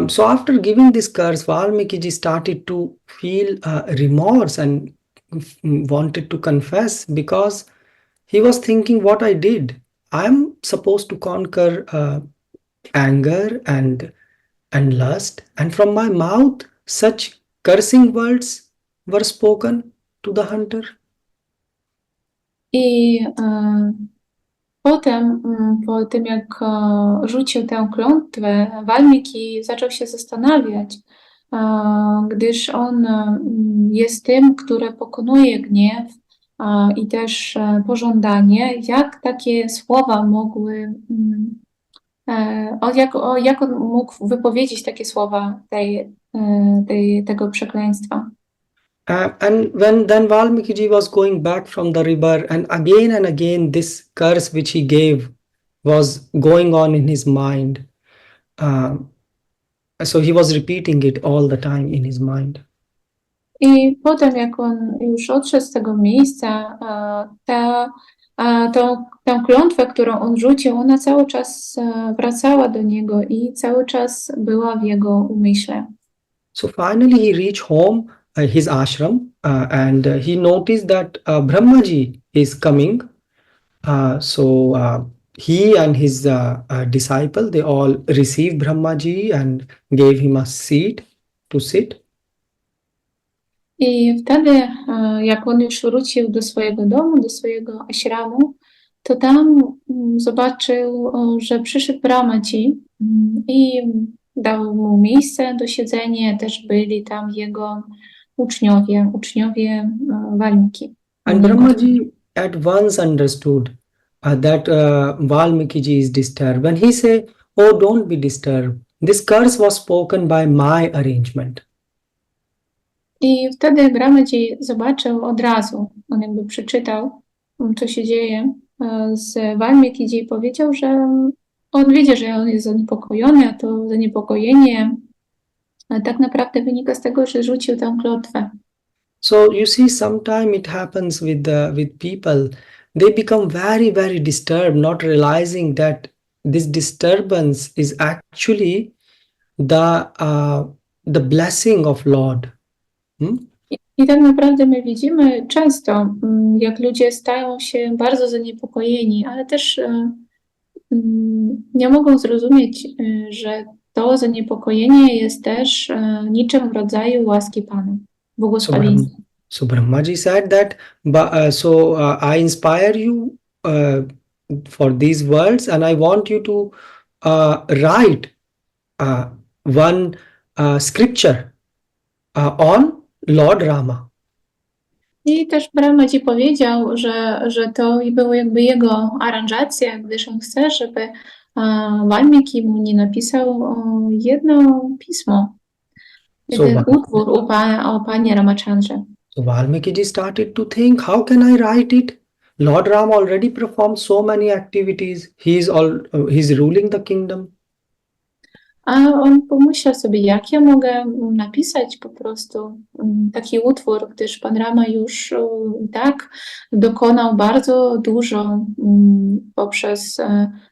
So after giving this curse, Valmiki started to feel remorse and wanted to confess, because he was thinking, what I did. I'm supposed to conquer anger and lust, and from my mouth such cursing words were spoken to the hunter. I potem, po tym jak rzucił tę klątwę, Walmiki zaczął się zastanawiać, gdyż on jest tym, który pokonuje gniew i też pożądanie, jak takie słowa mogły, jak on mógł wypowiedzieć takie słowa tego przekleństwa. And when then Valmiki was going back from the river, and again this curse which he gave was going on in his mind. So he was repeating it all the time in his mind. I potem, jak on już odszedł z tego miejsca, tę klątwę, którą on rzucił, ona cały czas wracała do niego i cały czas była w jego umyśle. So finally he reached home, his ashram, and he noticed that Brahmaji is coming. So he and his disciple, they all received Brahmaji and gave him a seat to sit. I wtedy, jak on już wrócił do swojego domu, do swojego ashramu, to tam zobaczył, że przyszedł Brahmaji i dał mu miejsce do siedzenia. Też byli tam jego uczniowie Valmiki. And Brahmaji at once understood that Valmiki is disturbed. When he said, "Oh, don't be disturbed. This curse was spoken by my arrangement." I wtedy Brahmaji zobaczył od razu, on jakby przeczytał, co się dzieje z Valmiki i powiedział, że on wiedzie, że on jest zaniepokojony, a to zaniepokojenie tak naprawdę wynika z tego, że rzucił tę klątwę. So you see, sometimes it happens with people. They become very, very disturbed, not realizing that this disturbance is actually the blessing of Lord. I tak naprawdę my widzimy często, jak ludzie stają się bardzo zaniepokojeni, ale też nie mogą zrozumieć, że to zaniepokojenie jest też niczym w rodzaju łaski Pana, błogosławieństwa. So Brahmaji said that, I inspire you for these words, and I want you to write one scripture on Lord Rama. I też Brahmaji powiedział, że to było jakby jego aranżacja, gdyż on chce, żeby Valmiki mu nie napisał jedno pismo, jeden utwór o Panie Ramachandrze. So Valmiki started to think, how can I write it? Lord Rama already performed so many activities. He's ruling the kingdom. A on pomyślał sobie, jak ja mogę napisać po prostu taki utwór, gdyż Pan Rama już tak dokonał bardzo dużo poprzez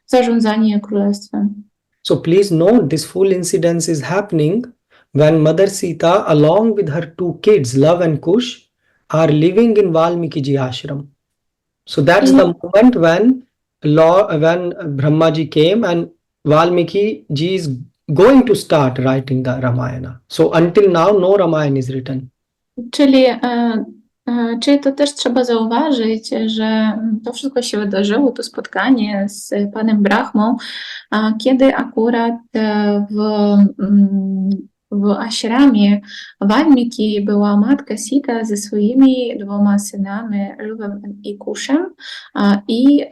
zarządzanie królestwem. So please note, this full incident is happening when Mother Sita, along with her two kids, Love and Kush, are living in Valmiki ashram. So that's the moment when Brahmaji came and Valmiki ji is going to start writing the Ramayana. So until now, no Ramayana is written. Czyli to też trzeba zauważyć, że to wszystko się wydarzyło, to spotkanie z panem Brahmą, kiedy akurat w ashramie Valmiki była matka Sita ze swoimi dwoma synami, Lwem i Kuszem, i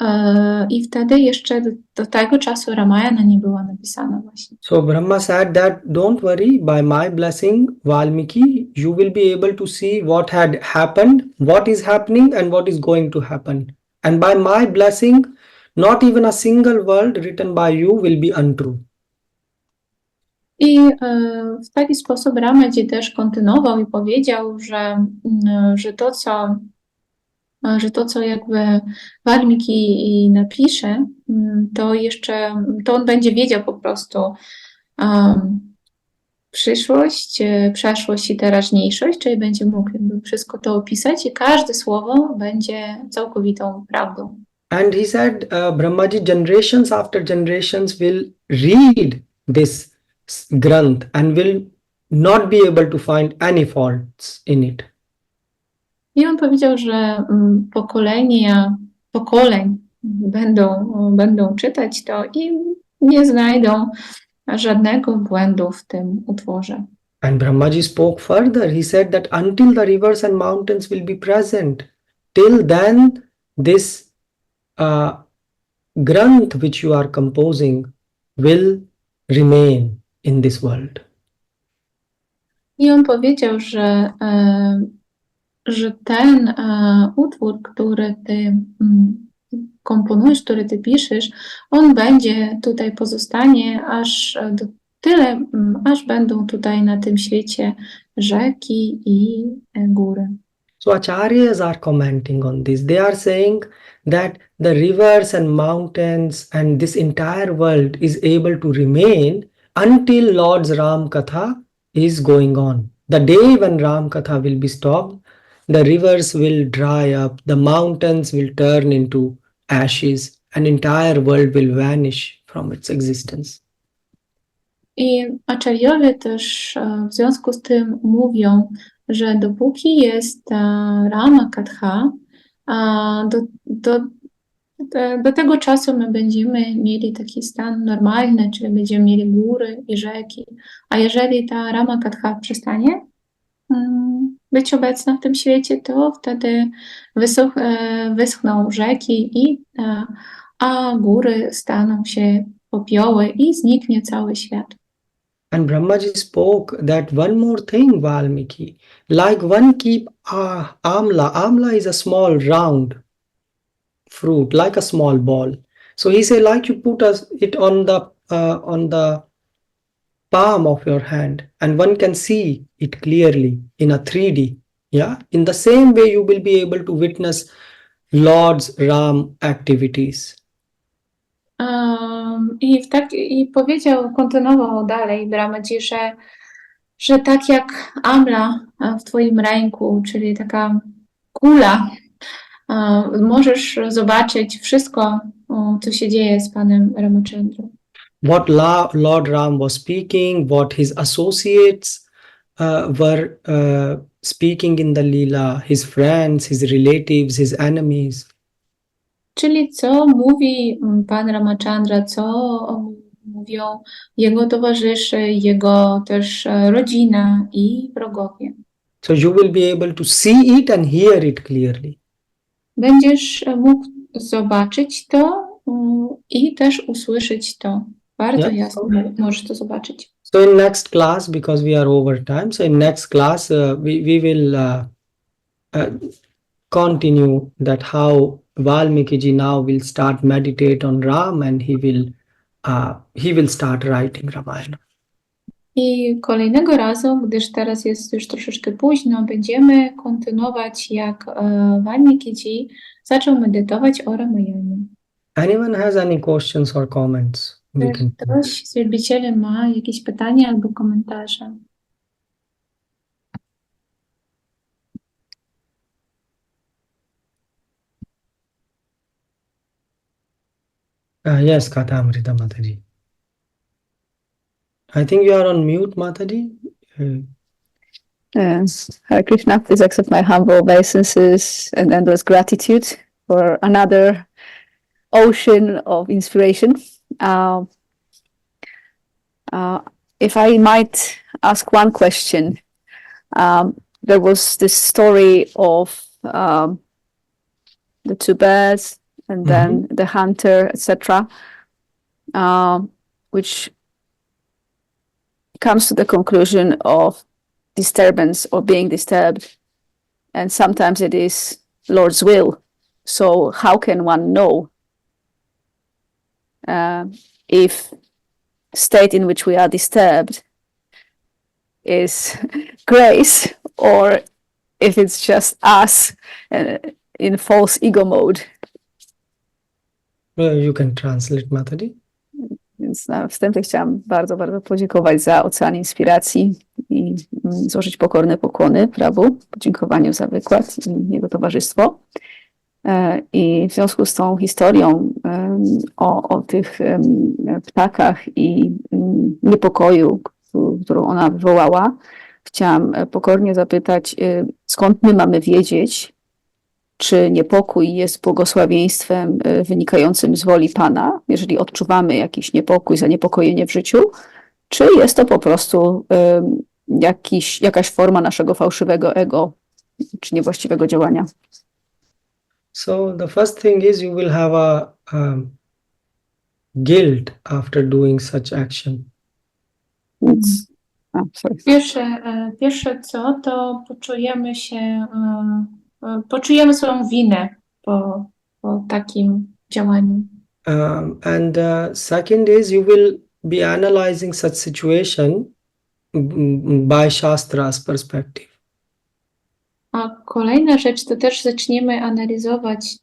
wtedy jeszcze do tego czasu Ramayana nie była napisana właśnie. So Brahma said that, don't worry, by my blessing, Valmiki, you will be able to see what had happened, what is happening, and what is going to happen. And by my blessing, not even a single word written by you will be untrue. I w taki sposób Ramaji też kontynuował i powiedział, że to, co jakby Valmiki napisze, to on będzie wiedział po prostu przyszłość, przeszłość i teraźniejszość, czyli będzie mógł jakby wszystko to opisać i każde słowo będzie całkowitą prawdą. And he said, Brahmaji, generations after generations will read this Granth and will not be able to find any faults in it. I on powiedział, że pokoleń będą czytać to i nie znajdą żadnego błędu w tym utworze. And Brahmaji spoke further. He said that until the rivers and mountains will be present, till then this Granth which you are composing will remain in this world. I on powiedział, że ten utwór, który ty komponujesz, który ty piszesz, on będzie tutaj pozostanie aż będą tutaj na tym świecie rzeki i góry. So acharyas are commenting on this. They are saying that the rivers and mountains and this entire world is able to remain until Lord's Ram Katha is going on. The day when Ram Katha will be stopped, the rivers will dry up, the mountains will turn into ashes, an entire world will vanish from its existence. I acharyowie też w związku z tym mówią, że dopóki jest Rama Katha, do tego czasu my będziemy mieli taki stan normalny, czyli będziemy mieli góry i rzeki. A jeżeli ta Rama Katha przestanie być obecna w tym świecie, to wtedy wyschną rzeki, a góry staną się popioły i zniknie cały świat. And Brahmaji spoke that one more thing, Valmiki, like one keep amla. Amla is a small round fruit, like a small ball. So he said, like you put it on the palm of your hand, and one can see it clearly in a 3D. Yeah, in the same way, you will be able to witness Lord's Ram activities. I powiedział, kontynuował dalej Brahmaji, że tak jak amla w twoim ręku, czyli taka kula, możesz zobaczyć wszystko, co się dzieje z panem Ramachandrą. What Lord Ram was speaking, what his associates were speaking in the Leela, his friends, his relatives, his enemies. Czyli co mówi pan Ramachandra, co mówią jego towarzysze, jego też rodzina i wrogowie. So you will be able to see it and hear it clearly. Będziesz mógł zobaczyć to i też usłyszeć to. Bardzo jasno możesz to zobaczyć. So in next class, because we are over time, so in next class we will continue that how Valmiki now will start meditate on Ram, and he will start writing Ramayana. I kolejnego razu, gdyż teraz jest już troszeczkę późno, będziemy kontynuować, jak Valmiki zaczął medytować o Ramayanie. Anyone has any questions or comments? Czy ktoś z wielbicieli ma jakieś pytania albo komentarze? Yes, Kathamrita Mataji. I think you are on mute, Mataji. Hare Krishna, please accept my humble obeisances and endless gratitude for another ocean of inspiration. If I might ask one question, there was this story of the two birds and then the hunter, etc., which comes to the conclusion of disturbance or being disturbed, and sometimes it is Lord's will. So how can one know if state in which we are disturbed is grace, or if it's just us in false ego mode? You can translate, Mataji. Więc na wstępie chciałam bardzo, bardzo podziękować za ocean inspiracji i złożyć pokorne pokłony Prabhu, podziękowaniu za wykład i jego towarzystwo. I w związku z tą historią o tych ptakach i niepokoju, którą ona wywołała, chciałam pokornie zapytać, skąd my mamy wiedzieć, czy niepokój jest błogosławieństwem wynikającym z woli Pana, jeżeli odczuwamy jakiś niepokój, zaniepokojenie w życiu, czy jest to po prostu jakaś forma naszego fałszywego ego, czy niewłaściwego działania? So the first thing is you will have a guilt after doing such action. Pierwsze co, to poczujemy swoją winę po takim działaniu. And second is you will be analyzing such situation by Shastra's perspective. A kolejna rzecz to też zaczniemy analizować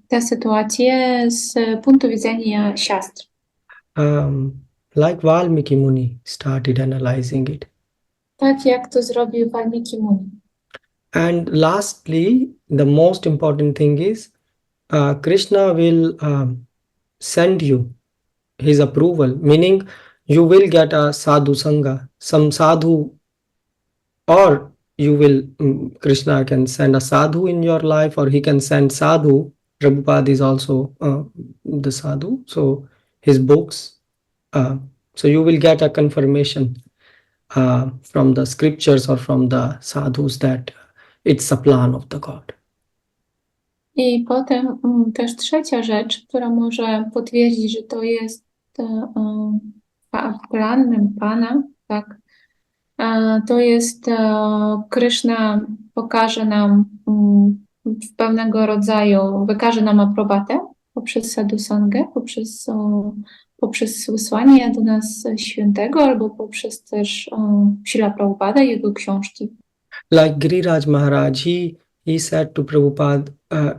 tę sytuację z punktu widzenia siastr. Like Valmiki Muni started analyzing it. Tak jak to zrobił Valmiki Muni. And lastly, the most important thing is Krishna will send you his approval, meaning you will get a sadhu sangha, some sadhu, or you will, Krishna can send a sadhu in your life, or he can send sadhu. Prabhupada is also the sadhu, so his books. So you will get a confirmation from the scriptures or from the sadhus that it's a plan of the God. I potem też trzecia rzecz, która może potwierdzić, że to jest planem Pana, tak, to jest Kryszna pokaże nam wykaże nam aprobatę poprzez sadhusangę, poprzez wysłanie do nas świętego, albo poprzez też Śrila Prabhupada i jego książki. Like Giriraj Maharaj, he said to Prabhupada,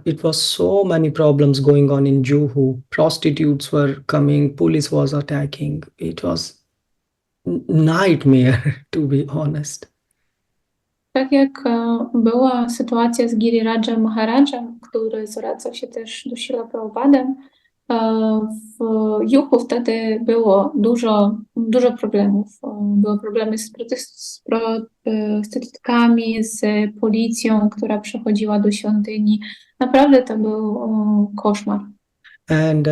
it was so many problems going on in Juhu. Prostitutes were coming, police was attacking. It was nightmare, to be honest. Tak jak była sytuacja z Girirajem Maharajem, który zwracał się też do Śrila Prabhupadem, w Juchu wtedy było dużo problemów. Były problemy z prostytutkami, z policją, która przychodziła do świątyni. Naprawdę to był koszmar. And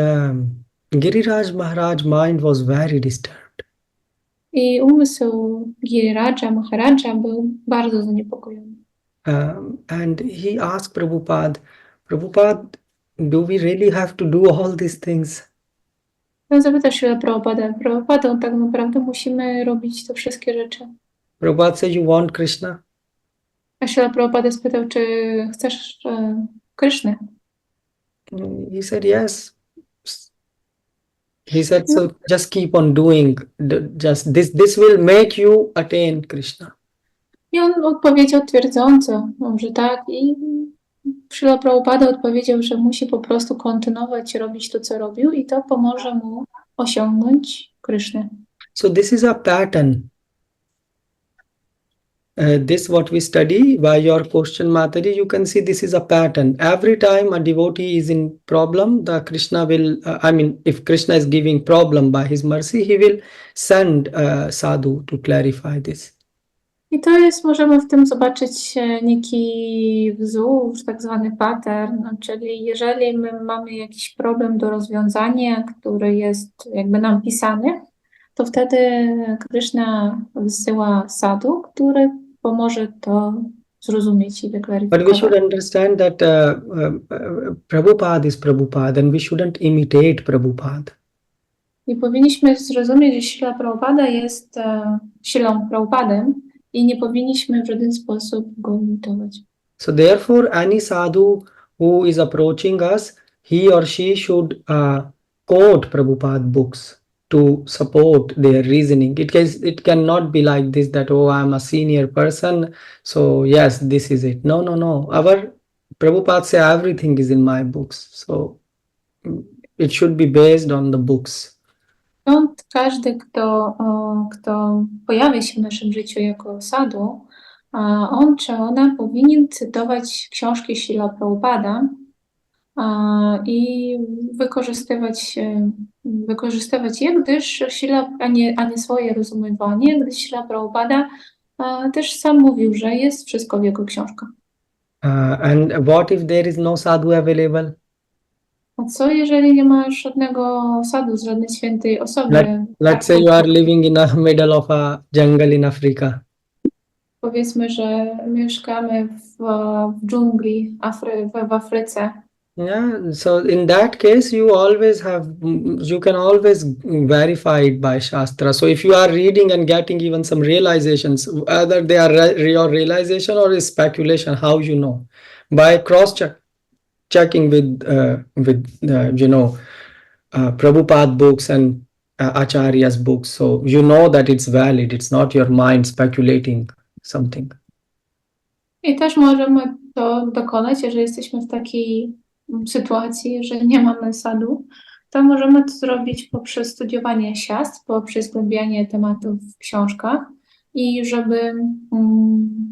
Giriraj Maharaj's mind was very disturbed. I umysł Giriraja Maharaja był bardzo zaniepokojony. And he asked Prabhupada, Prabhupada, do we really have to do all these things? On zapytał się Prabhupada, tak naprawdę musimy robić te wszystkie rzeczy. Prabhupada said, you want Krishna? A Śrila Prabhupada spytał, czy chcesz Krysznę? He said, yes. He said, so just keep on doing, just this will make you attain Krishna. I on odpowiedział twierdząco, że tak. I Śrila Prabhupada odpowiedział, że musi po prostu kontynuować robić to, co robił, i to pomoże mu osiągnąć Krysznę. So this is a pattern. This what we study by your question, Mataji, you can see this is a pattern. Every time a devotee is in problem, the Krishna will, if Krishna is giving problem by his mercy, he will send sadhu to clarify this. I to jest, możemy w tym zobaczyć neki wzór, tak zwany pattern, czyli jeżeli my mamy jakiś problem do rozwiązania, który jest jakby nam pisany, to wtedy Krishna wysyła sadhu, który pomoże to zrozumieć i wyklaryfikować. But we should understand that Prabhupada is Prabhupada and we shouldn't imitate Prabhupada. I powinniśmy zrozumieć, że Śrila Prabhupada jest Śrilą Prabhupadem i nie powinniśmy w żaden sposób go imitować. So therefore, any sadhu who is approaching us, he or she should quote Prabhupada books to support their reasoning. It cannot be like this, that, oh, I'm a senior person, so yes, this is it. No. Our Prabhupada say everything is in my books. So it should be based on the books. Stąd każdy, kto pojawia się w naszym życiu jako sadhu, on czy ona powinien cytować książki Śrila Prabhupada i wykorzystywać je, gdyż a nie swoje rozumowanie, gdyż Śrila Prabhupada też sam mówił, że jest wszystko w jego książkach. And what if there is no sadhu available? A co jeżeli nie ma żadnego sadhu, żadnej świętej osoby? Let's say you are living in the middle of a jungle in Africa. Powiedzmy, że mieszkamy w dżungli w Afryce. Yeah, so in that case, you can always verify it by Shastra. So if you are reading and getting even some realizations, whether they are your realization or is speculation, how you know? By checking with Prabhupada books and Acharya's books. So you know that it's valid. It's not your mind speculating something. I też możemy to dokonać, jeżeli jesteśmy w takiej sytuacji, że nie mamy sadhu, to możemy to zrobić poprzez studiowanie siastr, poprzez zgłębianie tematów w książkach i żeby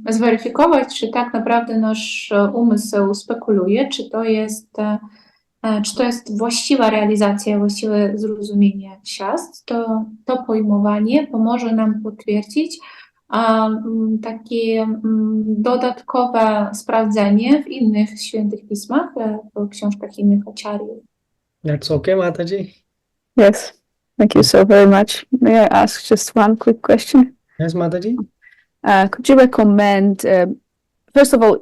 zweryfikować, czy tak naprawdę nasz umysł spekuluje, czy to jest czy to jest właściwa realizacja, właściwe zrozumienie siast, to pojmowanie pomoże nam potwierdzić takie dodatkowe sprawdzenie w innych świętych pismach, w książkach innych acharyów. That's okay, Mataji? Yes, thank you so very much. May I ask just one quick question? Yes, Mataji? Could you recommend, first of all,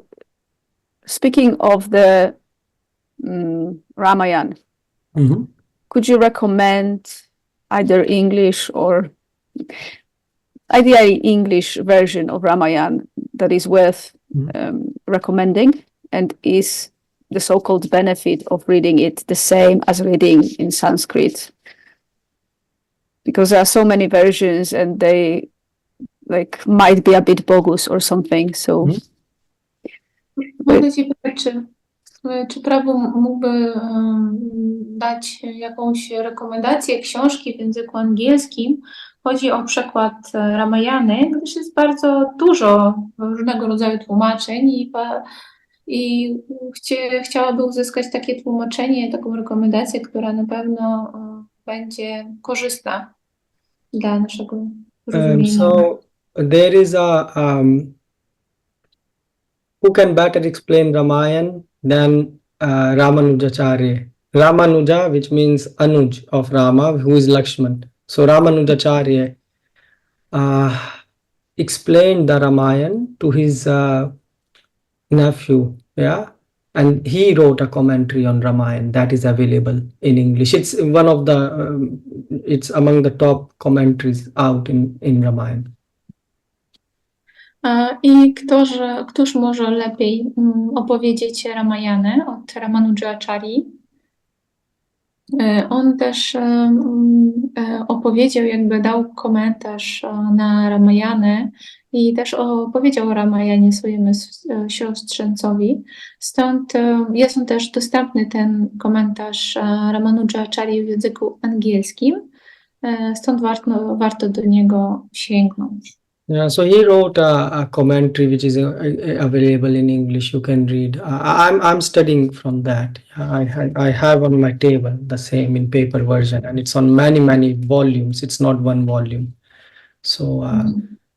speaking of the Ramayana, Mhm. could you recommend either English or ideally English version of Ramayana that is worth recommending? And is the so-called benefit of reading it the same as reading in Sanskrit? Because there are so many versions and they might be a bit bogus or something. So Mogę Cię pytać, czy Prabhu mógłby dać jakąś rekomendację książki w języku angielskim? Chodzi o przekład Ramayany, gdyż jest bardzo dużo różnego rodzaju tłumaczeń i chciałaby uzyskać takie tłumaczenie, taką rekomendację, która na pewno będzie korzystna dla naszego rozumienia. So there is who can better explain Ramayan than Ramanujacharya? Ramanuja, which means Anuj of Rama, who is Lakshman. So Ramanujacharya explained the Ramayan to his nephew, yeah, and he wrote a commentary on Ramayan that is available in English. It's one of the, it's among the top commentaries out in Ramayan. I któż może lepiej opowiedzieć Ramayanę od Ramanujacharyi? On też opowiedział, jakby dał komentarz na Ramayanę i też opowiedział o Ramayanie swojemu siostrzeńcowi. Stąd jest on też dostępny, ten komentarz Ramanujacharyi w języku angielskim. Stąd warto do niego sięgnąć. Yeah, so he wrote a commentary which is available in English. You can read. I'm studying from that. I have on my table the same in paper version, and it's on many volumes. It's not one volume. So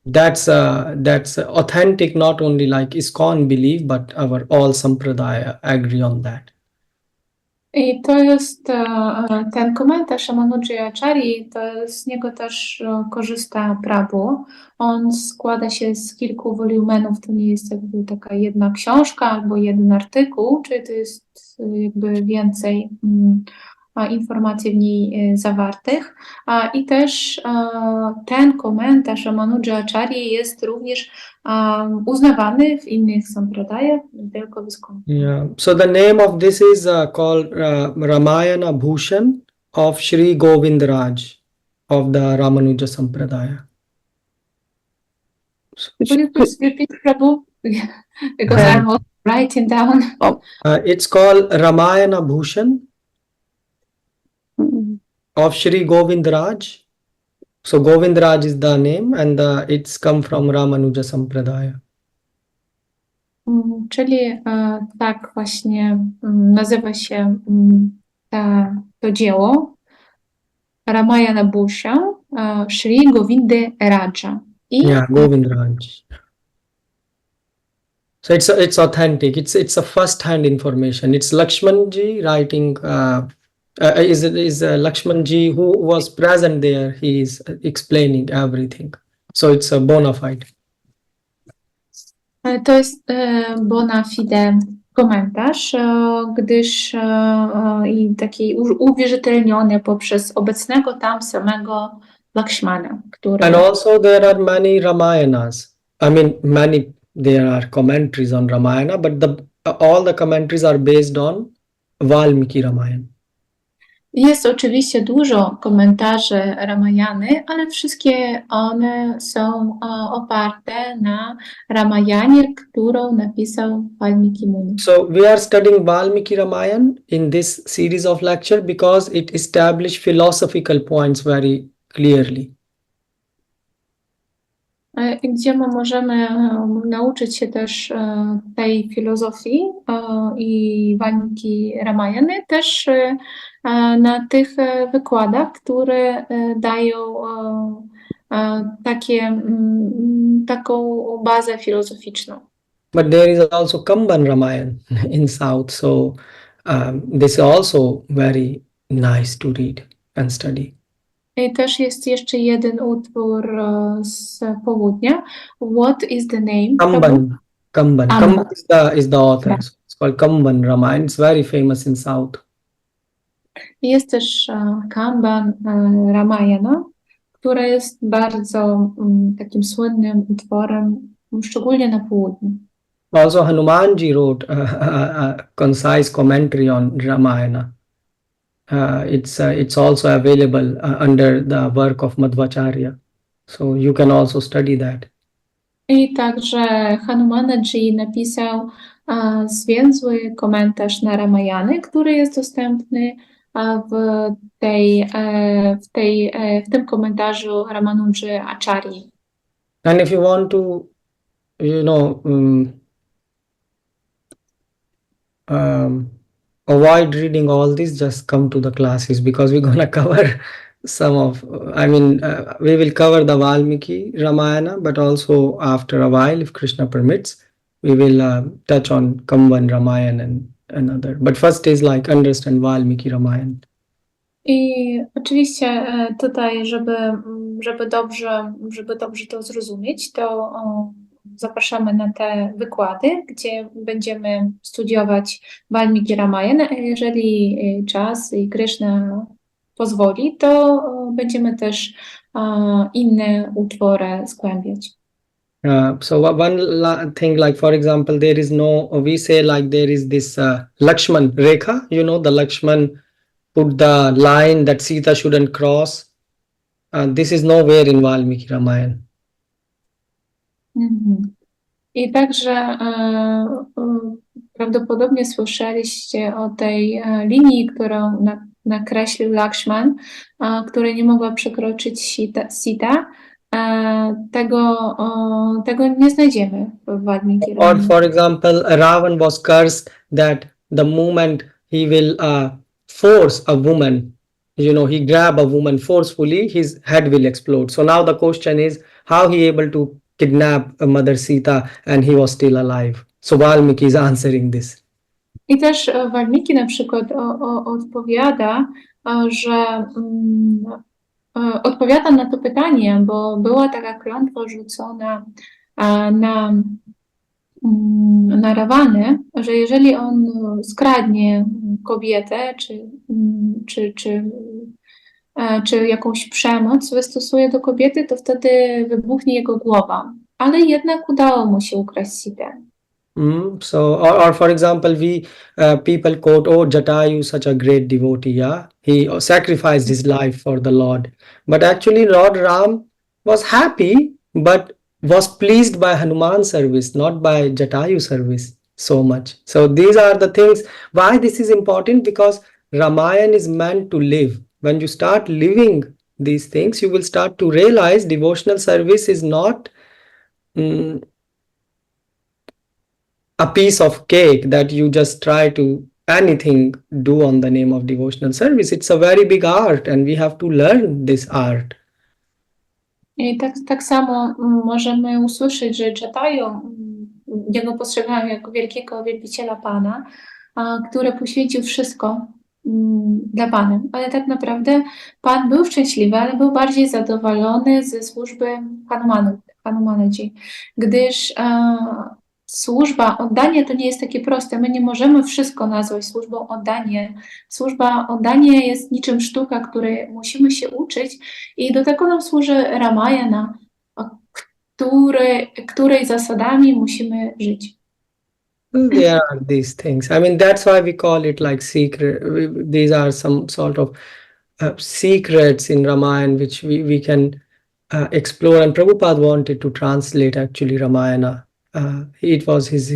that's authentic. Not only like ISKCON belief, but our all sampradaya agree on that. I to jest ten komentarz Ramanujacharyi, to z niego też korzysta Prabhu. On składa się z kilku wolumenów, to nie jest jakby taka jedna książka albo jeden artykuł, czyli to jest jakby więcej informacji w niej zawartych. I też ten komentarz Ramanujacharyi jest również uznawany w innych sampradayach, nie tylko w ISKCON. Yeah. So the name of this is called Ramayana Bhushan of Sri Govindraj of the Ramanuja Sampradaya. Could you please repeat, Prabhu? Because I'm also writing down. It's called Ramayana Bhushan of Sri Govindraj. So Govindraj is the name, and it's come from Ramanuja Sampradaya. Czyli tak właśnie nazywa się to dzieło Ramayana Bhushan Sri Govindaraja. Yeah, Govindraj. So it's authentic. It's a first-hand information. It's Lakshmanji writing. Is Lakshmanji who was present there? He is explaining everything. So it's a bona fide. To jest bona fide komentarz, gdyż i taki uwierzytelniony poprzez obecnego tam samego Lakshmana, który... And also there are many Ramayanas. I mean, there are commentaries on Ramayana, but all the commentaries are based on Valmiki Ramayana. Jest oczywiście dużo komentarzy Ramayany, ale wszystkie one są oparte na Ramayanie, którą napisał Valmiki Muni. So we are studying Valmiki Ramayan in this series of lecture because it established philosophical points very clearly. gdzie my możemy nauczyć się też tej filozofii i Walmiki Ramayany, też na tych wykładach, które dają taką bazę filozoficzną. But there is also Kamban Ramayan in South, so this is also very nice to read and study. I też jest jeszcze jeden utwór z południa. What is the name? Kamban. Kamban. Kamban is the author. So it's called Kamban Ramayan. It's very famous in South. Jest też Kamban Ramayana, które jest bardzo takim słynnym utworem, szczególnie na południu. Also, Hanumanji wrote a concise commentary on Ramayana. It's also available under the work of Madhvacharya. So you can also study that. I także Hanumanji napisał zwięzły komentarz na Ramayany, który jest dostępny w tym komentarzu Ramanuji Acharyi. And if you want to, you know, avoid reading all this, just come to the classes, because we're gonna cover some of, we will cover the Valmiki Ramayana, but also after a while, if Krishna permits, we will touch on Kamban Ramayana and another. But first is like understand Valmiki Ramayana. I oczywiście tutaj, żeby dobrze to zrozumieć, to zapraszamy na te wykłady, gdzie będziemy studiować Valmiki Ramayana, a jeżeli czas i Krishna pozwoli, to będziemy też inne utwory zgłębiać. So one thing, like for example, there is no, we say like there is this Lakshman Rekha, you know, the Lakshman put the line that Sita shouldn't cross. This is nowhere in Valmiki Ramayana. I także prawdopodobnie słyszeliście o tej linii, którą nakreślił Lakshman, której nie mogła przekroczyć Sita. Tego nie znajdziemy w Valmiki Ramayana. Or for example, Ravan was cursed that the moment he will force a woman, you know, he grab a woman forcefully, his head will explode. So now the question is, how he able to kidnap Mother Sita and he was still alive? So Valmiki is answering this. I też Valmiki na przykład odpowiada, że odpowiada na to pytanie, bo była taka klątwa rzucona na Rawany, że jeżeli on skradnie kobietę, czy jakąś przemoc wystosuje do kobiety, to wtedy wybuchnie jego głowa. Ale jednak udało mu się ukraść Sitę. So, or for example, we people quote, "Oh, Jatayu, such a great devotee, yeah, he sacrificed his life for the Lord." But actually, Lord Ram was happy, but was pleased by Hanuman service, not by Jatayu service so much. So these are the things. Why this is important? Because Ramayana is meant to live. When you start living these things, you will start to realize devotional service is not a piece of cake that you just try to anything do on the name of devotional service. It's a very big art and we have to learn this art. I tak samo możemy usłyszeć, że Jatayu, jego postrzegają jako wielkiego wielbiciela Pana, który poświęcił wszystko dla Pana. Ale tak naprawdę Pan był szczęśliwy, ale był bardziej zadowolony ze służby Hanumanji, gdyż służba, oddanie to nie jest takie proste. My nie możemy wszystko nazwać służbą oddanie. Służba oddanie jest niczym sztuka, której musimy się uczyć i do tego nam służy Ramayana, której zasadami musimy żyć. There are these things. I mean, that's why we call it like secret. These are some sort of secrets in Ramayana which we can explore. And Prabhupada wanted to translate actually Ramayana. It was his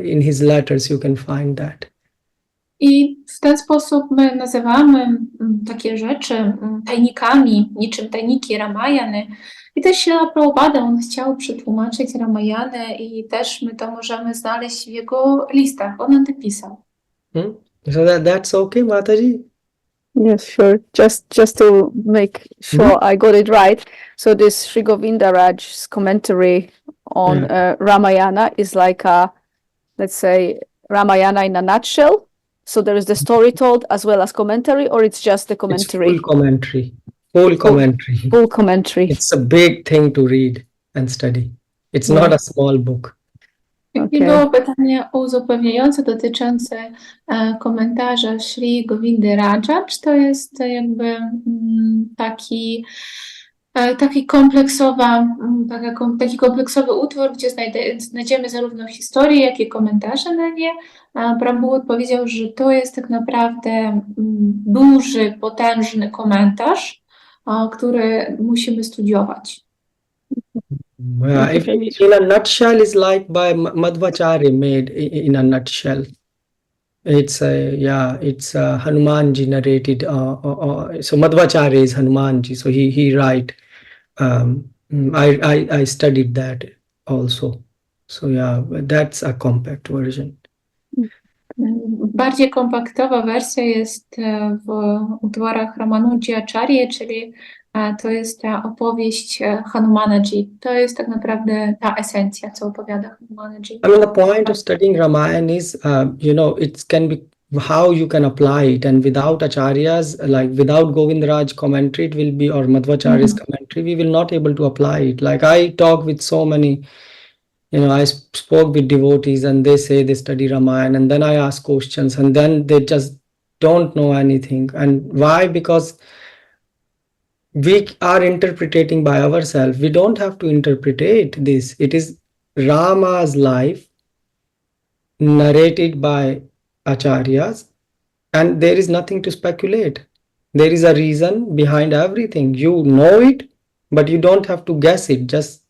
in his letters you can find that. I w ten sposób my nazywamy takie rzeczy tajnikami, niczym tajniki Ramayany. I też Śrila Prabhupada, on chciał przetłumaczyć Ramayanę i też my to możemy znaleźć w jego listach. On o tym pisał. So that's okay, Mataji? Yes, sure. Just to make sure I got it right. So this Sri Govindaraj's commentary on Ramayana is like a, let's say, Ramayana in a nutshell. So there is the story told as well as commentary, or it's just the commentary? It's full commentary. Full commentary. Full commentary. It's a big thing to read and study. It's not a small book. I było pytanie uzupełniające dotyczące komentarza Sri Govindy Raja. Czy to jest jakby taki kompleksowy utwór, gdzie znajdziemy zarówno historię, jak i komentarze na nie. Prabhu odpowiedział, że to jest tak naprawdę duży, potężny komentarz, który musimy studiować. In a nutshell is like by Madhvacharya made in a nutshell. It's Hanumanji narrated. So Madhvacharya is Hanumanji. So he write. I studied that also. So yeah, that's a compact version. Bardziej kompaktowa wersja jest w utworach Ramanuji Acharya, czyli to jest ta opowieść Hanumanaji. To jest tak naprawdę ta esencja, co opowiada Hanumanaji. I mean, the point of studying Ramayana is, it can be how you can apply it, and without acharyas, like without Govindaraj commentary, it will be, or Madhvacharya's commentary, we will not able to apply it. Like I talk with so many, I spoke with devotees and they say they study Ramayana, and then I ask questions and then they just don't know anything. And why? Because we are interpreting by ourselves. We don't have to interpret this. It is Rama's life narrated by acharyas, and there is nothing to speculate. There is a reason behind everything. You know it, but you don't have to guess it. Just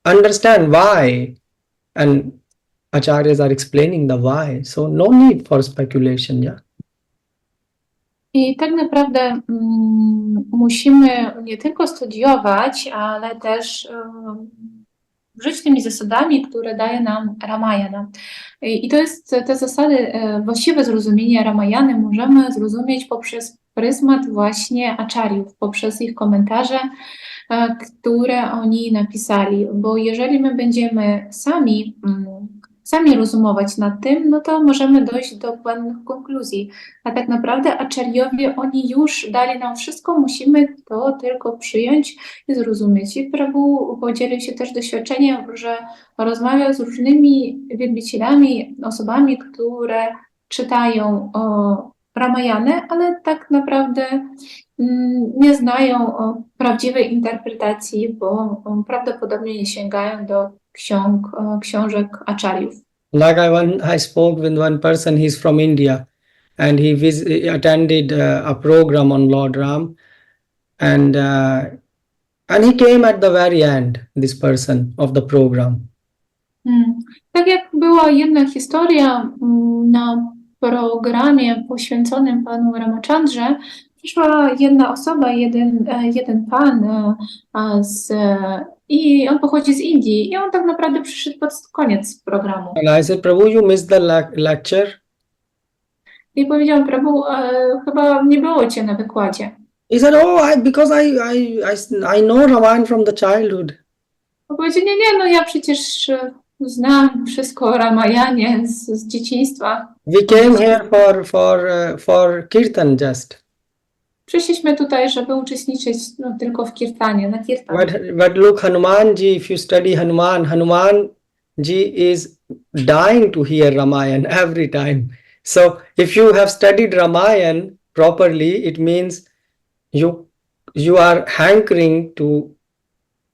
understand why. And acharyas are explaining the why. So no need for speculation, yeah. I tak naprawdę musimy nie tylko studiować, ale też żyć tymi zasadami, które daje nam Ramayana. I to jest te zasady, właściwe zrozumienie Ramayany możemy zrozumieć poprzez pryzmat właśnie acharyów, poprzez ich komentarze, które oni napisali. Bo jeżeli my będziemy sami rozumować nad tym, no to możemy dojść do błędnych konkluzji. A tak naprawdę acharyowie, oni już dali nam wszystko, musimy to tylko przyjąć i zrozumieć. I Prabhu podzielił się też doświadczeniem, że rozmawiał z różnymi wielbicielami, osobami, które czytają Ramayanę, ale tak naprawdę nie znają prawdziwej interpretacji, bo prawdopodobnie nie sięgają do książek acharyów. Like I spoke with one person, he's from India, and he attended a program on Lord Ram, and he came at the very end, this person of the program. Tak jak była jedna historia na programie poświęconym panu Ramachandrze, przyszła jedna osoba, jeden pan i on pochodzi z Indii i on tak naprawdę przyszedł pod koniec programu. And I said, Prabhu, you missed the lecture. I powiedziałam, Prabhu, chyba nie było cię na wykładzie. He said, because I know Ramayana from the childhood. On powiedział, nie, no ja przecież znam wszystko o Ramayanie z dzieciństwa. We came here for kirtan just. Przyszliśmy tutaj, żeby uczestniczyć tylko w kirtanie, na kirtan. But look, Hanumanji, if you study Hanumanji is dying to hear Ramayana every time. So if you have studied Ramayana properly, it means you are hankering to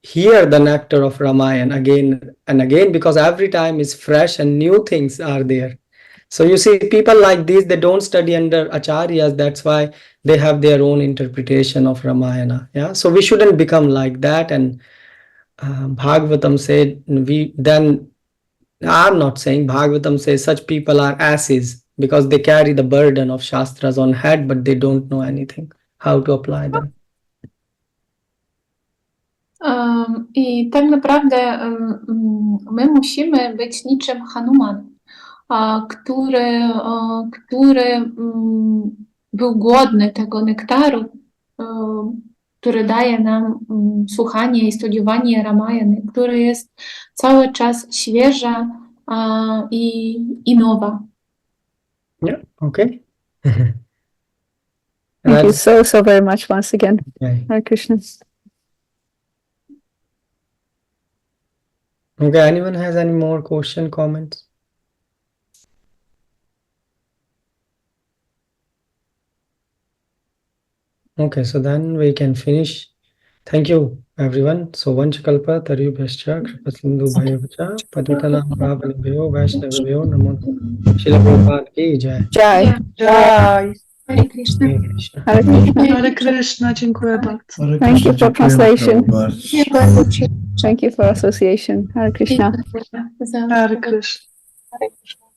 hear the nectar of Ramayana again and again, because every time is fresh and new things are there. So you see, people like this, they don't study under acharyas. That's why they have their own interpretation of Ramayana. Yeah, so we shouldn't become like that. And Bhagavatam said, I'm not saying, Bhagavatam says such people are asses. because they carry the burden of Shastras on head, but they don't know anything, how to apply them. I tak naprawdę my musimy być niczym Hanuman, który był głodny tego nektaru, który daje nam słuchanie i studiowanie Ramayany, który jest cały czas świeża i nowa. Yeah, okay. Thank you so very much once again. Okay. Hare Krishna. Okay, anyone has any more question, comments? Okay, so then we can finish. Thank you, everyone. So Vanchakalpa Tarubhyascha Kripasindhu Bhayavacha Patitanam Pavanebhyo Vaishnavabhyo Namo Srila Prabhupada ki jai. Jai. Jai. Hare Krishna. Hare Krishna. Hare Krishna. Hare Krishna, dziękuję bardzo. Thank you for translation. Dziękuję Thank you for association. Hare Krishna. za Hare Krishna. Hare Krishna.